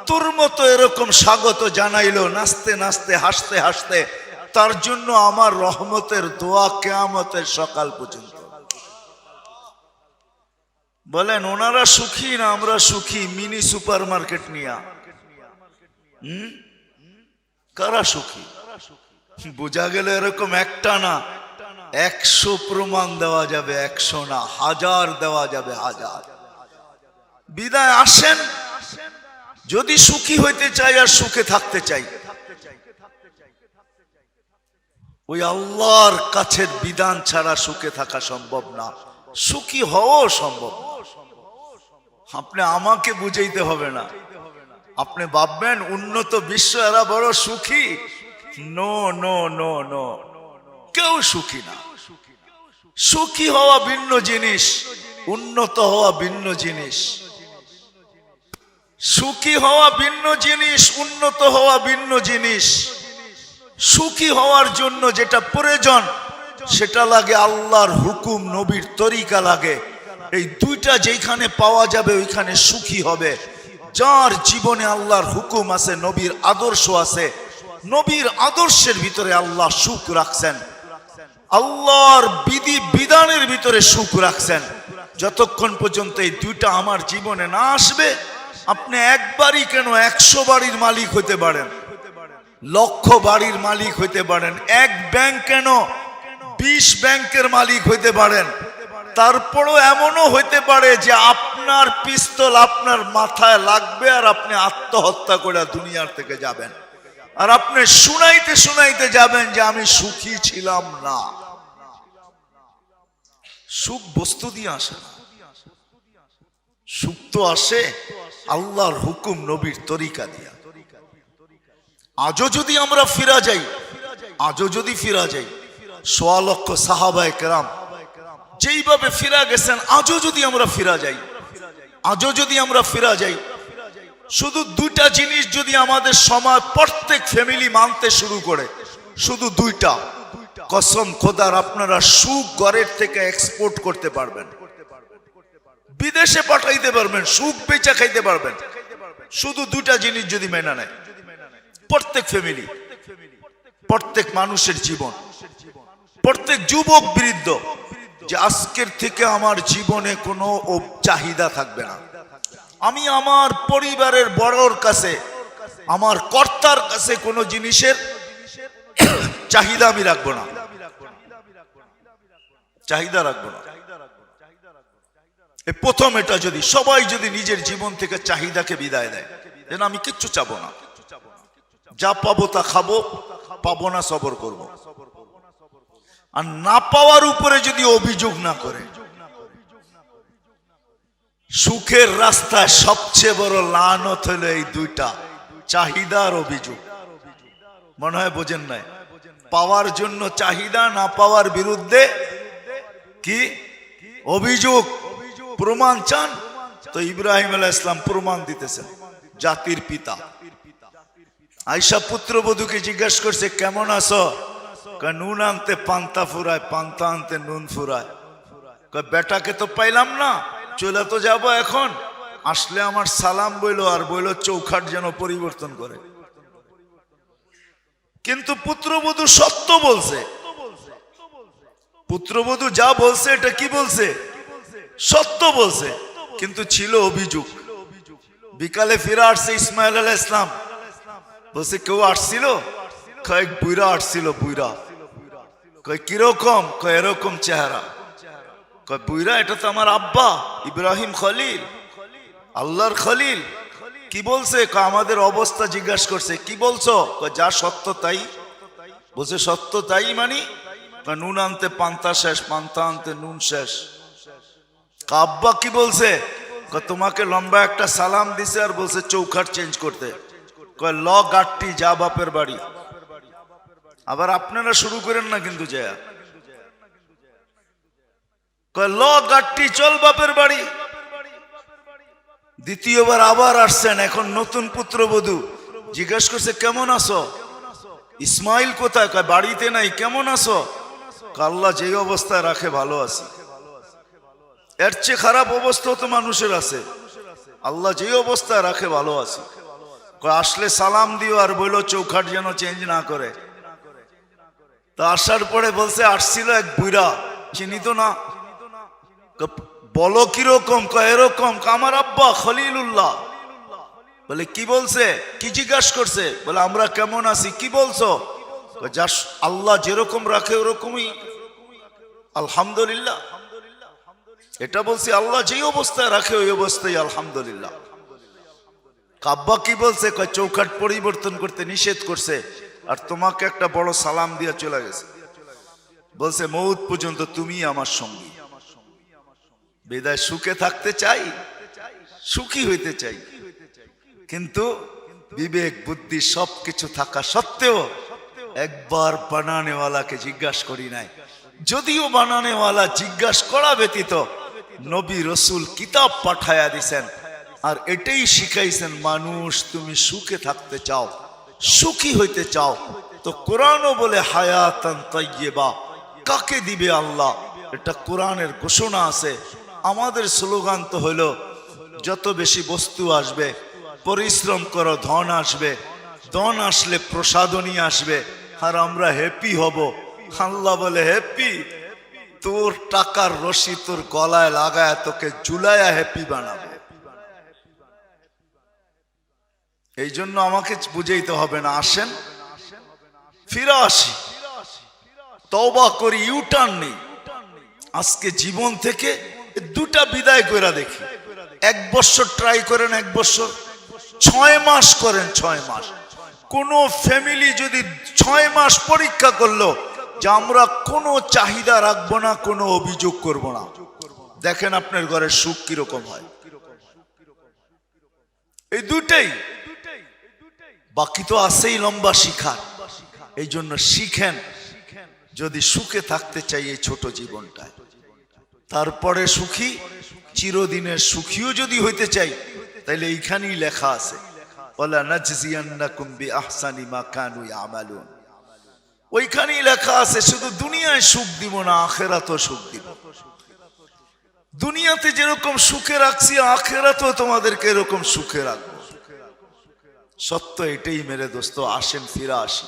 তোর মতো এরকম স্বাগত জানাইলো, নাচতে নাচতে হাসতে হাসতে। তার জন্য আমার রহমতের দোয়া কিয়ামতের সকাল পর্যন্ত। বলেন ওনারা সুখী না আমরা সুখী? মিনি সুপার মার্কেট নিয়া কারা সুখী? বোঝা গেল এরকম একটা না, 100 প্রমাণ দেওয়া যাবে, 100 না 1000 দেওয়া যাবে, 1000। বিদায় আসেন, যদি সুখী হইতে চাই আর সুখে থাকতে চাই, ওই আল্লাহর কাছের বিধান ছাড়া সুখে থাকা সম্ভব না, সুখী হওয়াও সম্ভব। আপনি আমাকে বুঝাইতে হবে না। আপনি ভাববেন উন্নত বিশ্ব এরা বড় সুখী, নো নো নো নো, কেউ সুখী না। সুখী হওয়া ভিন্ন জিনিস, উন্নত হওয়া ভিন্ন জিনিস। সুখী হওয়া ভিন্ন জিনিস, উন্নত হওয়া ভিন্ন জিনিস। সুখী হওয়ার জন্য যেটা প্রয়োজন সেটা লাগে আল্লাহর হুকুম, নবীর তরিকা লাগে। এই দুইটা যেখানে পাওয়া যাবে ওইখানে সুখী হবে। যার জীবনে আল্লাহর হুকুম আছে, নবীর আদর্শ আছে, নবীর আদর্শের ভিতরে আল্লাহ সুখ রাখছেন, আল্লাহর বিধি বিধানের ভিতরে সুখ রাখছেন। যতক্ষণ পর্যন্ত এই দুইটা আমার জীবনে না আসবে, আপনি একবারই কেন 100 বাড়ির মালিক হইতে পারেন, লক্ষ বাড়ির মালিক হইতে পারেন, এক ব্যাংক কেন 20 ব্যাংকের মালিক হইতে পারেন। তারপরও এমনও হইতে পারে যে আপনার পিস্তল আপনার মাথায় লাগবে আর আপনি আত্মহত্যা করে দুনিয়ার থেকে যাবেন, আর আপনি শুনাইতে শুনাইতে যাবেন যে আমি সুখী ছিলাম না। সুখ বস্তু দিয়ে আসে না, সুখ তো আসে আল্লাহর হুকুম, নবীর তরিকা দিয়া। আজও যদি আমরা ফিরা যাই, আজও যদি ফিরা যাই, 1.25 লক্ষ সাহাবায়ে কেরাম যেইভাবে ফিরা গেছেন, আজও যদি আমরা ফিরা যাই, আজও যদি আমরা ফিরা যাই, শুধু দুইটা জিনিস যদি আমাদের সমাজ প্রত্যেক ফ্যামিলি মানতে শুরু করে, শুধু দুইটা, কসম খোদার আপনারা সুখ ঘরের থেকে এক্সপোর্ট করতে পারবেন, বিদেশে পাঠাইতে পারবেন, সুখ বেচা খাইতে পারবেন। শুধু দুইটা জিনিস যদি মেনে নেয় প্রত্যেক ফ্যামিলি, প্রত্যেক মানুষের জীবন, প্রত্যেক যুবক বৃদ্ধ, যে আজকের থেকে আমার জীবনে কোনো চাহিদা থাকবে না। আমি আমার পরিবারের বড়র কাছে, আমার কর্তার কাছে কোনো জিনিসের চাহিদা আমি রাখবো না, চাহিদা রাখবো না। প্রথম এটা যদি সবাই যদি নিজের জীবন থেকে চাহিদাকে বিদায় দেয়, যেন আমি কিচ্ছু চাবো না, যা পাবো তা খাবো, পাবো না সবর করব। আর না পাওয়ার উপরে যদি অভিযোগ না করে, সুখের রাস্তায় সবচেয়ে বড় লানত হলো এই দুইটা, চাহিদা আর অভিযোগ। মনে হয় বোঝেন নাই? পাওয়ার জন্য চাহিদা, না পাওয়ার বিরুদ্ধে কি অভিযোগ, প্রমাণ চান তো ইব্রাহিম আলাইহিস সালাম প্রমাণ দিতেছেন, জাতির পিতা। আয়েশা পুত্রবধূকে জিজ্ঞেস করছে কেমন আছো? কয় নুন আনতে পান্তা ফুরায়, পান্তা আনতে নুন ফুরায়। কয় বেটাকে তো পাইলাম না, চলে তো যাব এখন, আসলে আমার সালাম বইলো আর বইলো চৌখাট যেন পরিবর্তন করে। কিন্তু পুত্রবধূ সত্য বলছে, পুত্রবধূ যা বলছে এটা কি বলছে? সত্য বলছে, কিন্তু ছিল অভিযোগ। বিকালে ফিরে আসছে ইসমাইল আলাইহিস সালাম, বলছে কেউ আসছিল? কয়েক বুইরা আসছিল, বুইরা। কয় কিরকম? কয় এরকম চেহারা। কয় বুইরা? এটা তো আমার আব্বা ইব্রাহিম খলিল, আল্লাহর খলিল। কি বলছে? কয় আমাদের অবস্থা জিজ্ঞাসা করছে। কি বলছো? কয় যা সত্য তাই। বলছে সত্য তাই মানি? কয় নুন আনতে পান্তা শেষ, পান্তা আনতে নুন শেষ। আব্বা কি বলছে? কয় তোমাকে লম্বা একটা সালাম দিছে আর বলছে চৌখাট চেঞ্জ করতে। কয় ল গাট্টি যা বাপের বাড়ি। আবার আপনারা শুরু করেন না কিন্তু যা। কয় ল গাট্টি চল বাপের বাড়ি। দ্বিতীয়বার আবার আসছেন, এখন নতুন পুত্রবধূ জিজ্ঞেস করছে কেমন আছো? ইসমাইল কোথায়? কয় বাড়িতে নাই। কেমন আছো? আল্লাহ যে অবস্থায় রাখে ভালো আছে, এর চেয়ে খারাপ অবস্থা তো মানুষের আছে, আল্লাহ যে অবস্থায় রাখে ভালো আছে। কয় আসলে সালাম দিও আর বললো চৌখাট যেন চেঞ্জ না করে। তা আসার পরে বলছে আসছিল এক বুইরা, চিনি তো না। বলো কিরকম? কয় এরকম। আমার আব্বা খলিলুল্লাহ। বলে কি বলছে? কি জিজ্ঞাসা করছে? বলে আমরা কেমন আছি। কি বলছো? যা আল্লাহ যেরকম রাখে ওরকমই আলহামদুলিল্লাহ। এটা বলছি আল্লাহ যেই অবস্থায় রাখে ওই অবস্থায় আলহামদুলিল্লাহ। আব্বা কি বলছে? কয় চৌখাট পরিবর্তন করতে নিষেধ করছে আর তোমাকে একটা বড় সালাম দিয়ে চলে গেছে। বলছে মউত পর্যন্ত তুমি আমার সঙ্গী। বিদায় সুখে থাকতে চাই, সুখী হইতে চাই, কিন্তু বিবেক বুদ্ধি সবকিছু থাকা সত্ত্বেও একবার বানানেওয়ালাকে জিজ্ঞাসা করি নাই। যদিও বানানেওয়ালা জিজ্ঞাসা করা ব্যতীত নবী রসুল কিতাব পাঠায়া দিছেন আর এটাই শিখাইছেন, মানুষ তুমি সুখে থাকতে চাও, সুখী হইতে চাও তো কোরআনও বলে হায়াতান তাইয়্যিবা। কাকে দিবে আল্লাহ? এটা কোরআনের ঘোষণা আছে। আমাদের স্লোগান তো হলো যত বেশি বস্তু আসবে পরিশ্রম করো, ধন আসবে, ধন আসলে প্রসাদনী আসবে আর আমরা হ্যাপি হব। আল্লাহ বলে হ্যাপি? তোর টাকার রশি তোর গলায় লাগায় তোকে ঝুলায়া হ্যাপি বানাবো। এই জন্য আমাকে বুঝাইতে হবে না, আসেন ফিরে আসি, তওবা করি, ইউটার্ন নেই। আজকে জীবন থেকে দুটা বিদায় করে দেখি। 1 বছর ট্রাই করেন, 1 বছর, 6 মাস করেন, 6 মাস। কোন ফ্যামিলি যদি 6 মাস পরীক্ষা করলো যে আমরা কোনো চাহিদা রাখবো না, কোনো অভিযোগ করব না, দেখেন আপনার ঘরের সুখ কিরকম হয়। এই দুটাই, বাকি তো আছেই লম্বা শিখার। এই জন্য শিখেন যদি সুখে থাকতে চাই এই ছোট জীবনটায়, তারপরে সুখী, চিরদিনের সুখীও যদি হইতে চাই তাইলে এইখানেই লেখা আছে ওয়ালা নাজজিয়ান্নাকুম বিআহসানি মা কানু ইয়ামালুন। ওইখানেই লেখা আছে শুধু দুনিয়ায় সুখ দিব না, আখিরাতেও সুখ দিব। দুনিয়াতে যেরকম সুখে রাখছি আখিরাতেও তোমাদেরকে এরকম সুখে রাখবো। সত্য এটাই মেরে দোস্ত, আসেন ফিরে আসি।